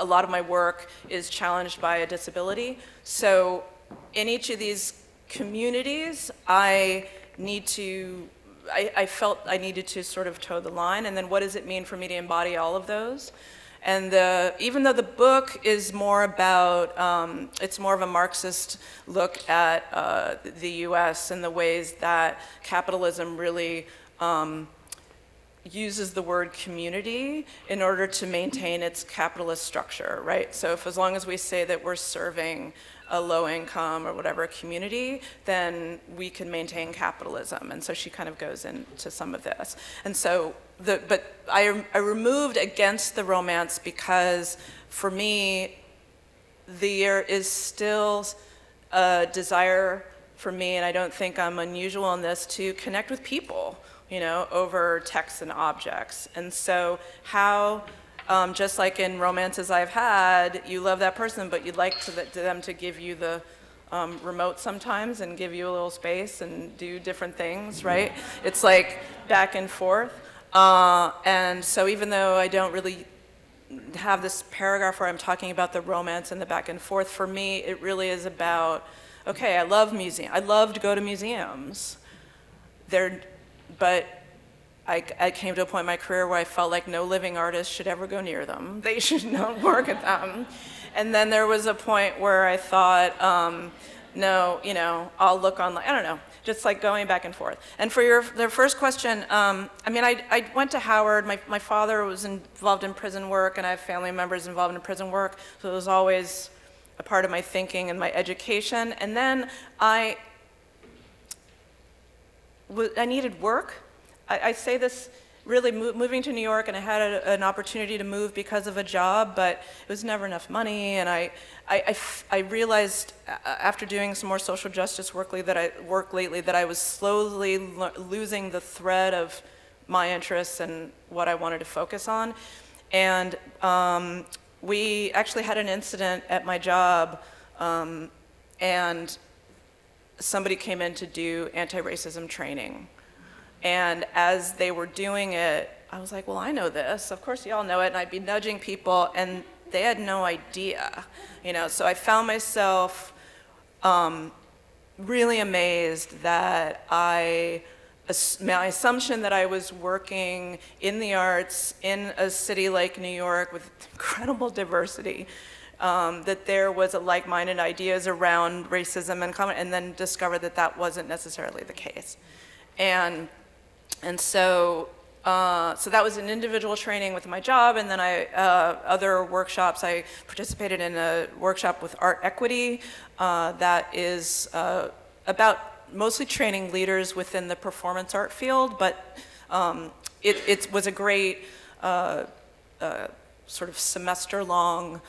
lot of my work is challenged by a disability. So in each of these communities, I felt I needed to sort of toe the line, and then what does it mean for me to embody all of those? And even though the book is more about, it's more of a Marxist look at the US and the ways that capitalism really uses the word community in order to maintain its capitalist structure, right? So as long as we say that we're serving a low income or whatever community, then we can maintain capitalism. And so she kind of goes into some of this. And so, but I removed Against the Romance because for me, there is still a desire for me, and I don't think I'm unusual in this, to connect with people, over texts and objects. And so how, just like in romances I've had, you love that person, but you'd like them to give you the remote sometimes and give you a little space and do different things, right? It's like back and forth. And so even though I don't really have this paragraph where I'm talking about the romance and the back and forth, for me, it really is about okay, I love to go to museums. But I came to a point in my career where I felt like no living artist should ever go near them. They should not work at them. And then there was a point where I thought, no, I'll look online. I don't know, just like going back and forth. And for the first question, I went to Howard. My father was involved in prison work, and I have family members involved in prison work, so it was always a part of my thinking and my education. And then I needed work. I say this really moving to New York, and I had an opportunity to move because of a job, but it was never enough money. And I realized after doing some more social justice work lately that I was slowly losing the thread of my interests and what I wanted to focus on. And we actually had an incident at my job, and somebody came in to do anti-racism training. And as they were doing it, I was like, well, I know this. Of course, y'all know it. And I'd be nudging people, and they had no idea. So I found myself really amazed that my assumption that I was working in the arts in a city like New York with incredible diversity, that there was a like-minded ideas around racism and then discovered that that wasn't necessarily the case. And so that was an individual training with my job, and then other workshops. I participated in a workshop with Art Equity that is about mostly training leaders within the performance art field, but it was a great sort of semester-long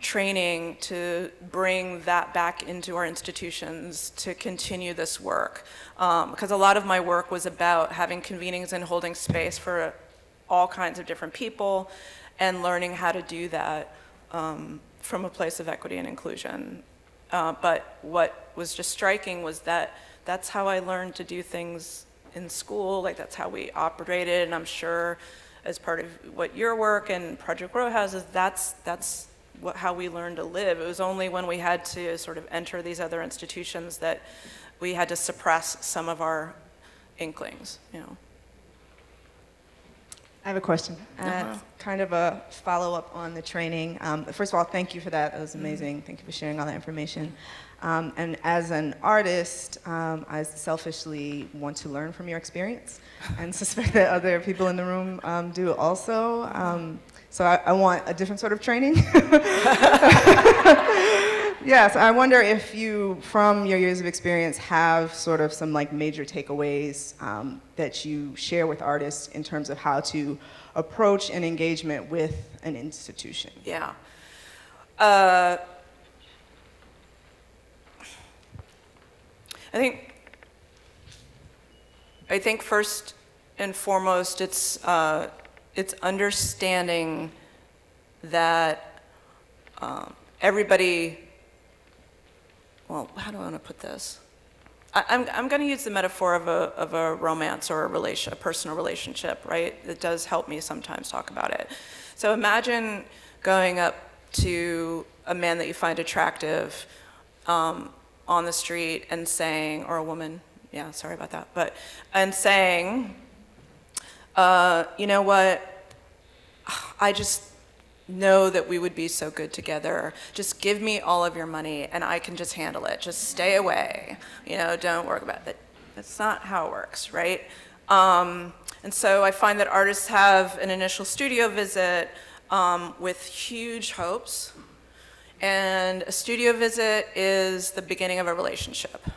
training to bring that back into our institutions to continue this work. Because a lot of my work was about having convenings and holding space for all kinds of different people and learning how to do that from a place of equity and inclusion. But what was just striking was that that's how I learned to do things in school, like that's how we operated, and I'm sure as part of what your work and Project Row has is that's how we learned to live. It was only when we had to sort of enter these other institutions that we had to suppress some of our inklings, I have a question. It's kind of a follow-up on the training. First of all, thank you for that. That was amazing. Thank you for sharing all that information. And as an artist, I selfishly want to learn from your experience and suspect that other people in the room do also. So I want a different sort of training. Yes, I wonder if you, from your years of experience, have sort of some like major takeaways that you share with artists in terms of how to approach an engagement with an institution. Yeah. I think first and foremost, it's understanding that everybody. Well, how do I want to put this? I'm going to use the metaphor of a romance or a personal relationship, right? It does help me sometimes talk about it. So imagine going up to a man that you find attractive on the street and saying, or a woman, yeah, sorry about that, and saying, you know what, I just know that we would be so good together. Just give me all of your money and I can just handle it. Just stay away. Don't worry about it. That's not how it works, right? And so I find that artists have an initial studio visit with huge hopes. And a studio visit is the beginning of a relationship.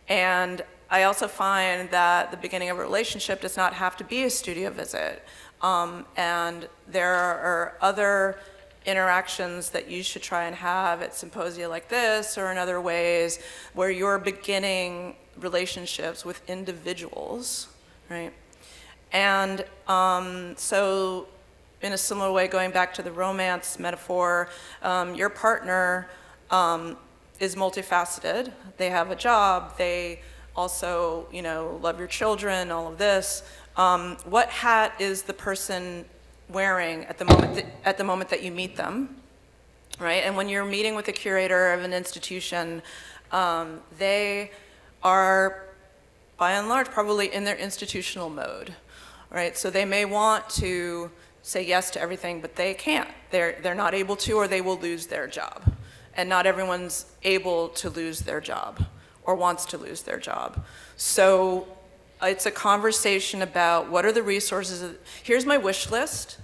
And I also find that the beginning of a relationship does not have to be a studio visit. And there are other interactions that you should try and have at symposia like this or in other ways where you're beginning relationships with individuals, right? And so in a similar way, going back to the romance metaphor, your partner is multifaceted. They have a job, they also, love your children, all of this. What hat is the person wearing at the moment that you meet them, right? And when you're meeting with a curator of an institution, They are, by and large, probably in their institutional mode, right? So they may want to say yes to everything, but they can't. They're not able to, or they will lose their job. And not everyone's able to lose their job or wants to lose their job. So it's a conversation about what are the resources. Here's my wish list.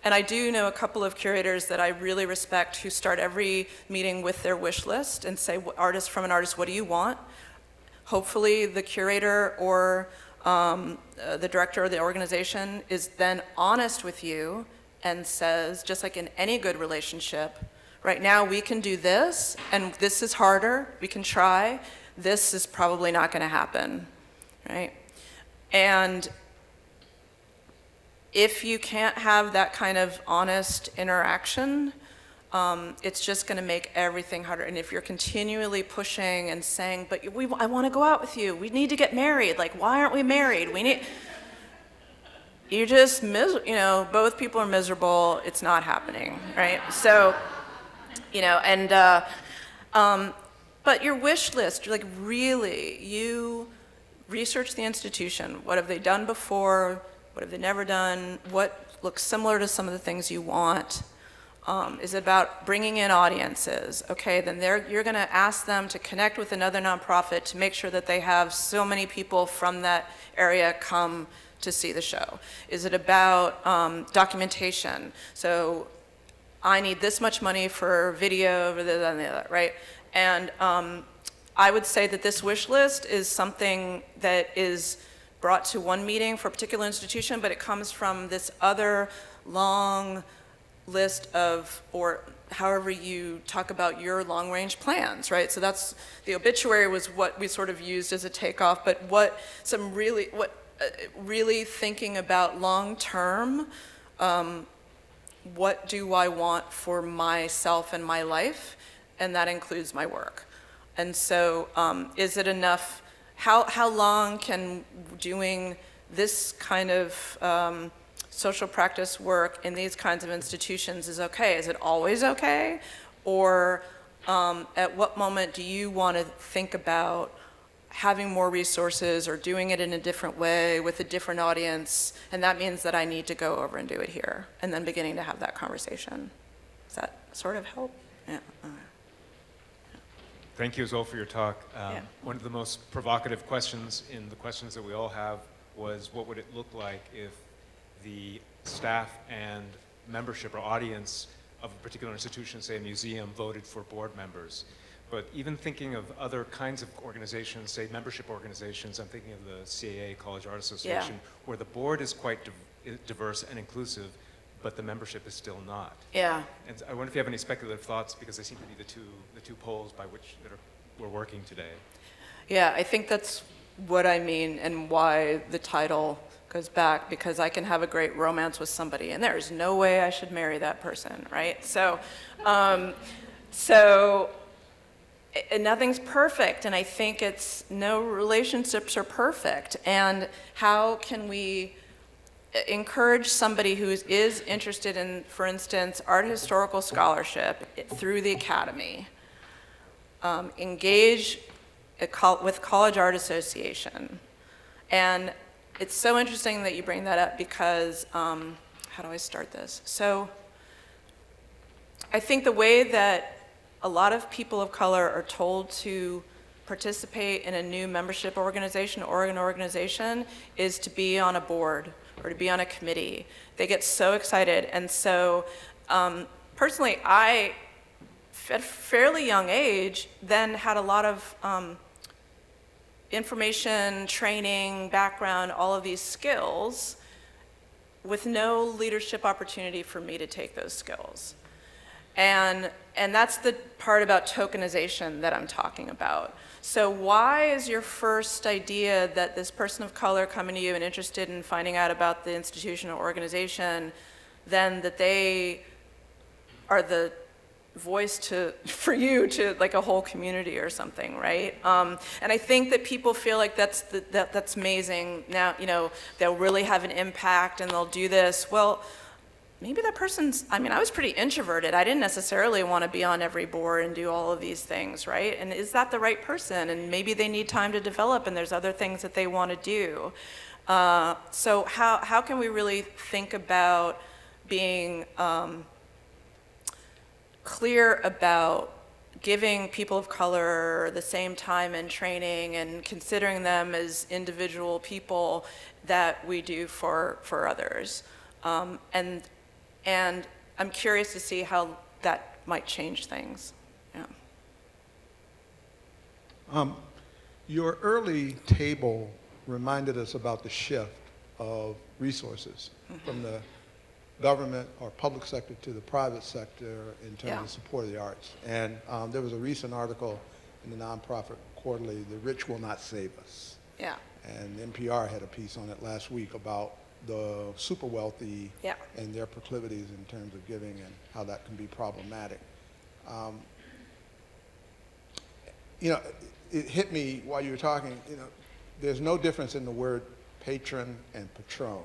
And I do know a couple of curators that I really respect who start every meeting with their wish list and say, from an artist, what do you want? Hopefully the curator or the director of the organization is then honest with you and says, just like in any good relationship, right now we can do this, and this is harder, we can try, this is probably not gonna happen, right? And if you can't have that kind of honest interaction, it's just going to make everything harder. And if you're continually pushing and saying, but I want to go out with you, we need to get married, like, why aren't we married? You just, both people are miserable, it's not happening, right? So, but your wish list, like really, you research the institution. What have they done before? What have they never done? What looks similar to some of the things you want? Is it about bringing in audiences? Okay, then you're going to ask them to connect with another nonprofit to make sure that they have so many people from that area come to see the show. Is it about documentation? So I need this much money for video, and the other, right? And I would say that this wish list is something that is brought to one meeting for a particular institution, but it comes from this other long list of, or however you talk about your long-range plans, right? So that's, the obituary was what we sort of used as a takeoff, but really thinking about long-term, what do I want for myself and my life? And that includes my work. And so is it enough? How long can doing this kind of social practice work in these kinds of institutions is okay? Is it always okay? Or at what moment do you want to think about having more resources or doing it in a different way with a different audience, and that means that I need to go over and do it here, and then beginning to have that conversation? Does that sort of help? Yeah. Thank you as well for your talk. Yeah. One of the most provocative questions in the questions that we all have was, what would it look like if the staff and membership or audience of a particular institution, say a museum, voted for board members? But even thinking of other kinds of organizations, say membership organizations, I'm thinking of the CAA, College Art Association, where the board is quite diverse and inclusive, but the membership is still not. Yeah. And I wonder if you have any speculative thoughts, because they seem to be the two poles by which we're working today. Yeah, I think that's what I mean and why the title goes back, because I can have a great romance with somebody and there's no way I should marry that person, right? So, and nothing's perfect, and I think no relationships are perfect. And how can we encourage somebody who is interested in, for instance, art historical scholarship through the academy, engage with College Art Association? And it's so interesting that you bring that up, because, how do I start this? So I think the way that a lot of people of color are told to participate in a new membership organization or an organization is to be on a board or to be on a committee. They get so excited. And so personally, I, at a fairly young age, then had a lot of information, training, background, all of these skills, with no leadership opportunity for me to take those skills. And that's the part about tokenization that I'm talking about. So why is your first idea that this person of color coming to you and interested in finding out about the institution or organization, then that they are the voice for you to like a whole community or something, right? And I think that people feel like that's amazing. Now, they'll really have an impact and they'll do this. Well, maybe that person's, I mean, I was pretty introverted. I didn't necessarily want to be on every board and do all of these things, right? And is that the right person? And maybe they need time to develop and there's other things that they want to do. So how can we really think about being clear about giving people of color the same time and training and considering them as individual people that we do for others? And I'm curious to see how that might change things. Yeah. Your early table reminded us about the shift of resources from the government or public sector to the private sector in terms of support of the arts. And there was a recent article in the nonprofit quarterly, "The Rich Will Not Save Us." Yeah. And NPR had a piece on it last week about the super wealthy and their proclivities in terms of giving and how that can be problematic. You know, it hit me while you were talking, you know, there's no difference in the word patron and patron.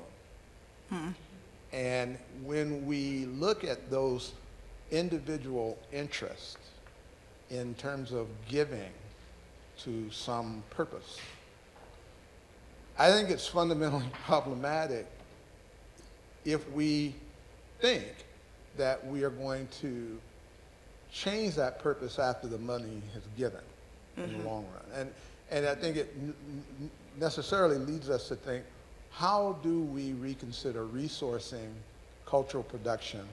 And when we look at those individual interests in terms of giving to some purpose, I think it's fundamentally problematic if we think that we are going to change that purpose after the money has given in the long run. And I think it necessarily leads us to think, how do we reconsider resourcing cultural production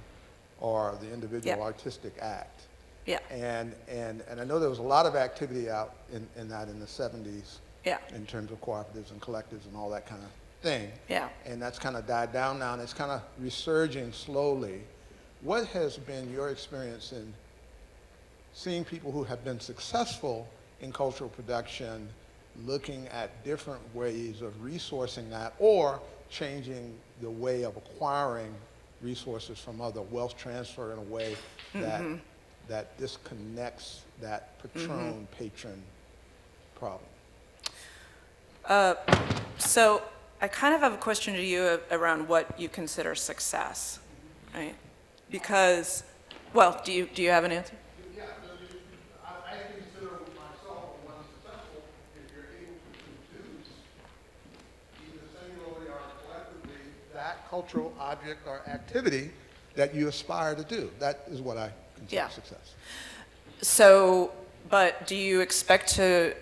or the individual artistic act? Yeah. And I know there was a lot of activity out in that in the 70s in terms of cooperatives and collectives and all that kind of thing. Yeah. And that's kind of died down now, and it's kind of resurging slowly. What has been your experience in seeing people who have been successful in cultural production looking at different ways of resourcing that or changing the way of acquiring resources from other wealth transfer in a way that disconnects that patron problem? So I kind of have a question to you around what you consider success, right? Because, well, do you have an answer? Yeah, I consider myself one successful if you're able to produce either singularly or collectively that cultural object or activity that you aspire to do. That is what I consider success. So, but do you expect to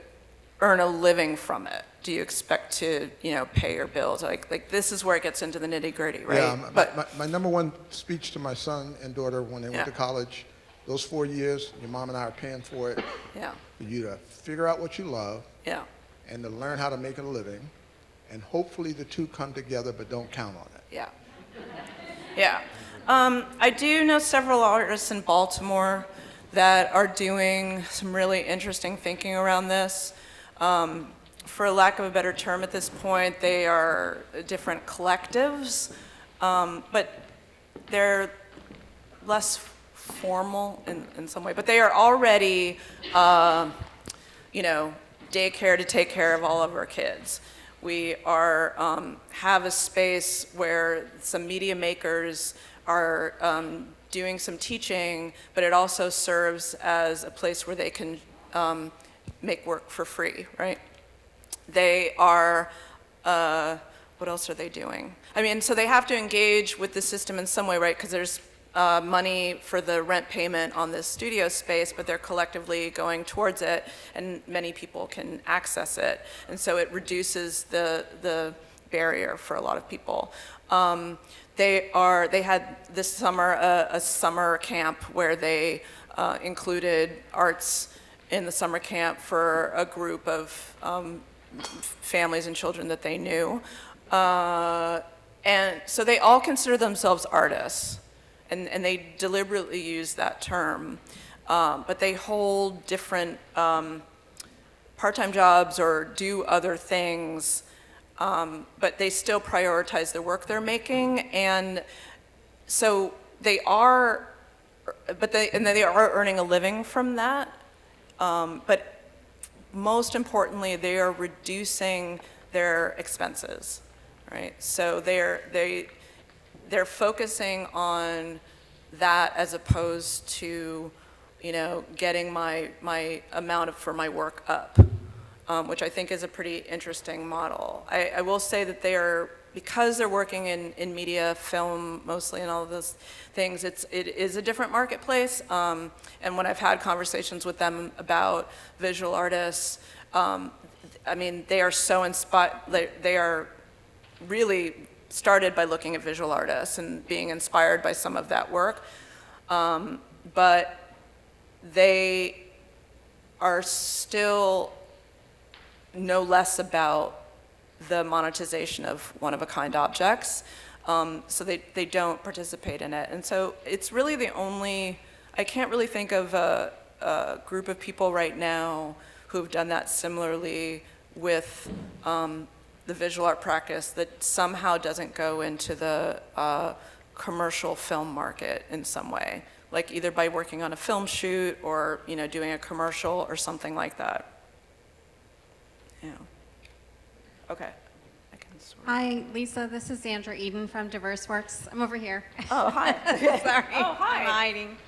earn a living from it? Do you expect to, you know, pay your bills? Like this is where it gets into the nitty gritty, right? Yeah, but my number one speech to my son and daughter when they went to college, those 4 years, your mom and I are paying for it, for you to figure out what you love and to learn how to make a living, and hopefully the two come together, but don't count on it. Yeah. I do know several artists in Baltimore that are doing some really interesting thinking around this. For lack of a better term at this point, they are different collectives, but they're less formal in some way. But they are already, you know, daycare to take care of all of our kids. We are have a space where some media makers are doing some teaching, but it also serves as a place where they can make work for free, right? They are, what else are they doing? I mean, so they have to engage with the system in some way, right? Because there's money for the rent payment on this studio space, but they're collectively going towards it, and many people can access it. And so it reduces the barrier for a lot of people. They had this summer a summer camp where they included arts in the summer camp for a group of families and children that they knew. And so they all consider themselves artists, and they deliberately use that term. But they hold different part-time jobs or do other things, but they still prioritize the work they're making. And so they are, they are earning a living from that. But most importantly, they are reducing their expenses, right? So they're focusing on that as opposed to, getting my amount for my work up, which I think is a pretty interesting model. I will say that because they're working in media, film mostly, and all of those things, it is a different marketplace. And when I've had conversations with them about visual artists, they are so inspired. They are really started by looking at visual artists and being inspired by some of that work. But they are still no less about the monetization of one-of-a-kind objects, so they don't participate in it. And so it's really I can't really think of a group of people right now who've done that similarly with the visual art practice that somehow doesn't go into the commercial film market in some way, like either by working on a film shoot or doing a commercial or something like that. Yeah. Okay. Hi, Lisa. This is Sandra Eden from Diverse Works. I'm over here. Oh, hi. Sorry. Oh, hi. I'm hiding.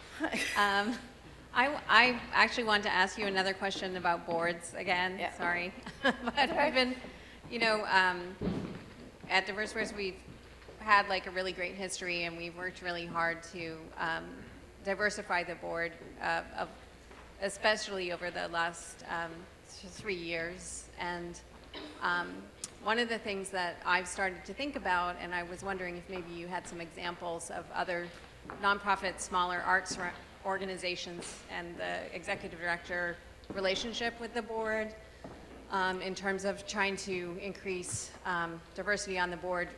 I actually wanted to ask you another question about boards again. Yeah. Sorry. But I've been, at Diverse Works, we've had like a really great history, and we've worked really hard to diversify the board, especially over the last 3 years. And one of the things that I've started to think about, and I was wondering if maybe you had some examples of other nonprofit, smaller arts organizations and the executive director relationship with the board in terms of trying to increase diversity on the board.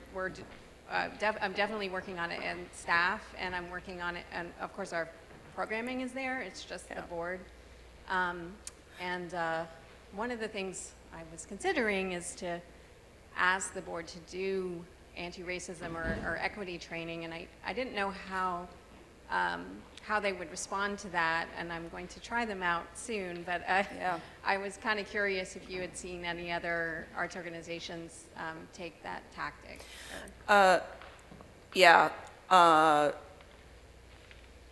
I'm definitely working on it in staff, and I'm working on it, and of course our programming is there, it's just the board. One of the things I was considering is to ask the board to do anti-racism or equity training, and I didn't know how they would respond to that, and I'm going to try them out soon, but I was kind of curious if you had seen any other arts organizations take that tactic.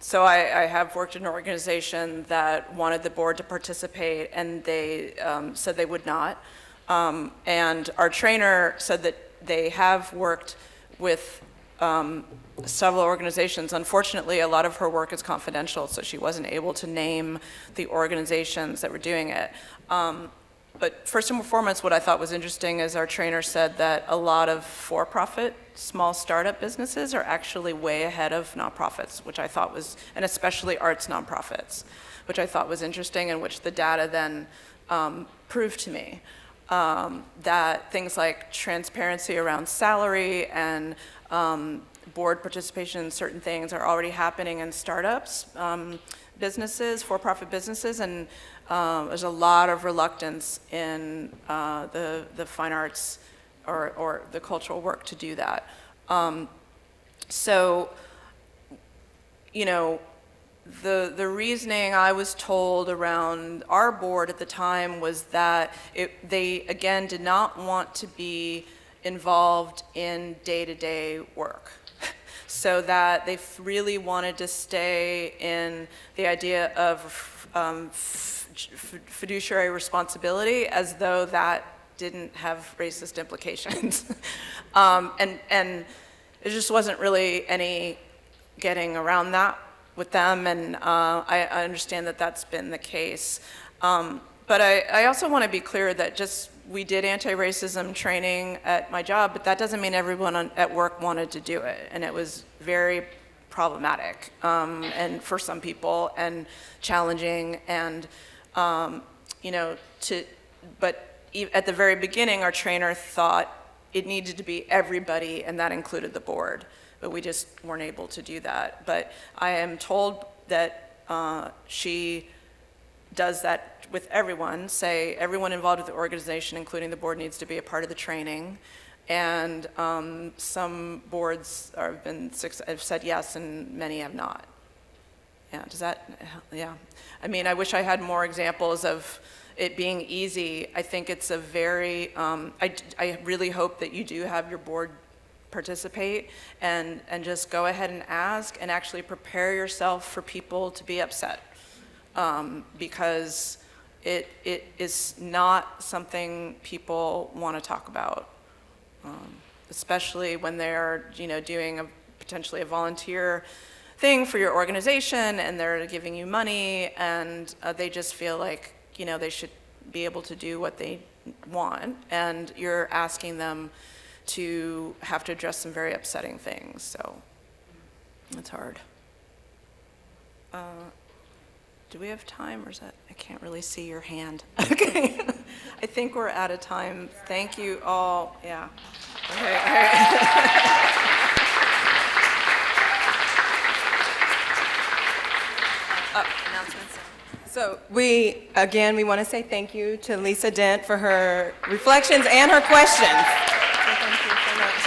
So I have worked in an organization that wanted the board to participate, and they said they would not. And our trainer said that they have worked with several organizations. Unfortunately, a lot of her work is confidential, so she wasn't able to name the organizations that were doing it. But first and foremost, what I thought was interesting is our trainer said that a lot of for-profit, small startup businesses are actually way ahead of nonprofits, which I thought was, and especially arts nonprofits, which I thought was interesting, and which the data then proved to me. That things like transparency around salary and board participation in certain things are already happening in startups, businesses, for-profit businesses, and there's a lot of reluctance in the fine arts or the cultural work to do that. The reasoning I was told around our board at the time was that they, again, did not want to be involved in day-to-day work. So that they really wanted to stay in the idea of fiduciary responsibility as though that didn't have racist implications. And there just wasn't really any getting around that with them, and I understand that that's been the case. But I also want to be clear that we did anti-racism training at my job, but that doesn't mean everyone at work wanted to do it, and it was very problematic, and for some people, and challenging, and but at the very beginning, our trainer thought it needed to be everybody, and that included the board, but we just weren't able to do that. But I am told that she does that with everyone, say everyone involved with the organization, including the board, needs to be a part of the training. And some boards have said yes, and many have not. Yeah, does that, yeah. I mean, I wish I had more examples of it being easy. I think it's a very, I really hope that you do have your board participate, and just go ahead and ask, and actually prepare yourself for people to be upset, because it is not something people want to talk about, especially when they're, doing potentially a volunteer thing for your organization, and they're giving you money, and they just feel like, they should be able to do what they want, and you're asking them to have to address some very upsetting things, so it's hard. Do we have time, or is that, I can't really see your hand. Okay, I think we're out of time. Thank you all, yeah. Okay, all right. Announcements. So we want to say thank you to Lisa Dent for her reflections and her questions. So thank you so much.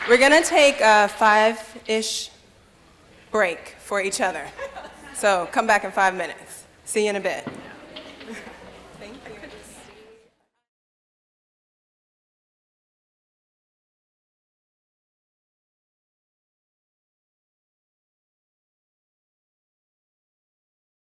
We're going to take a 5-ish break for each other. So come back in 5 minutes. See you in a bit.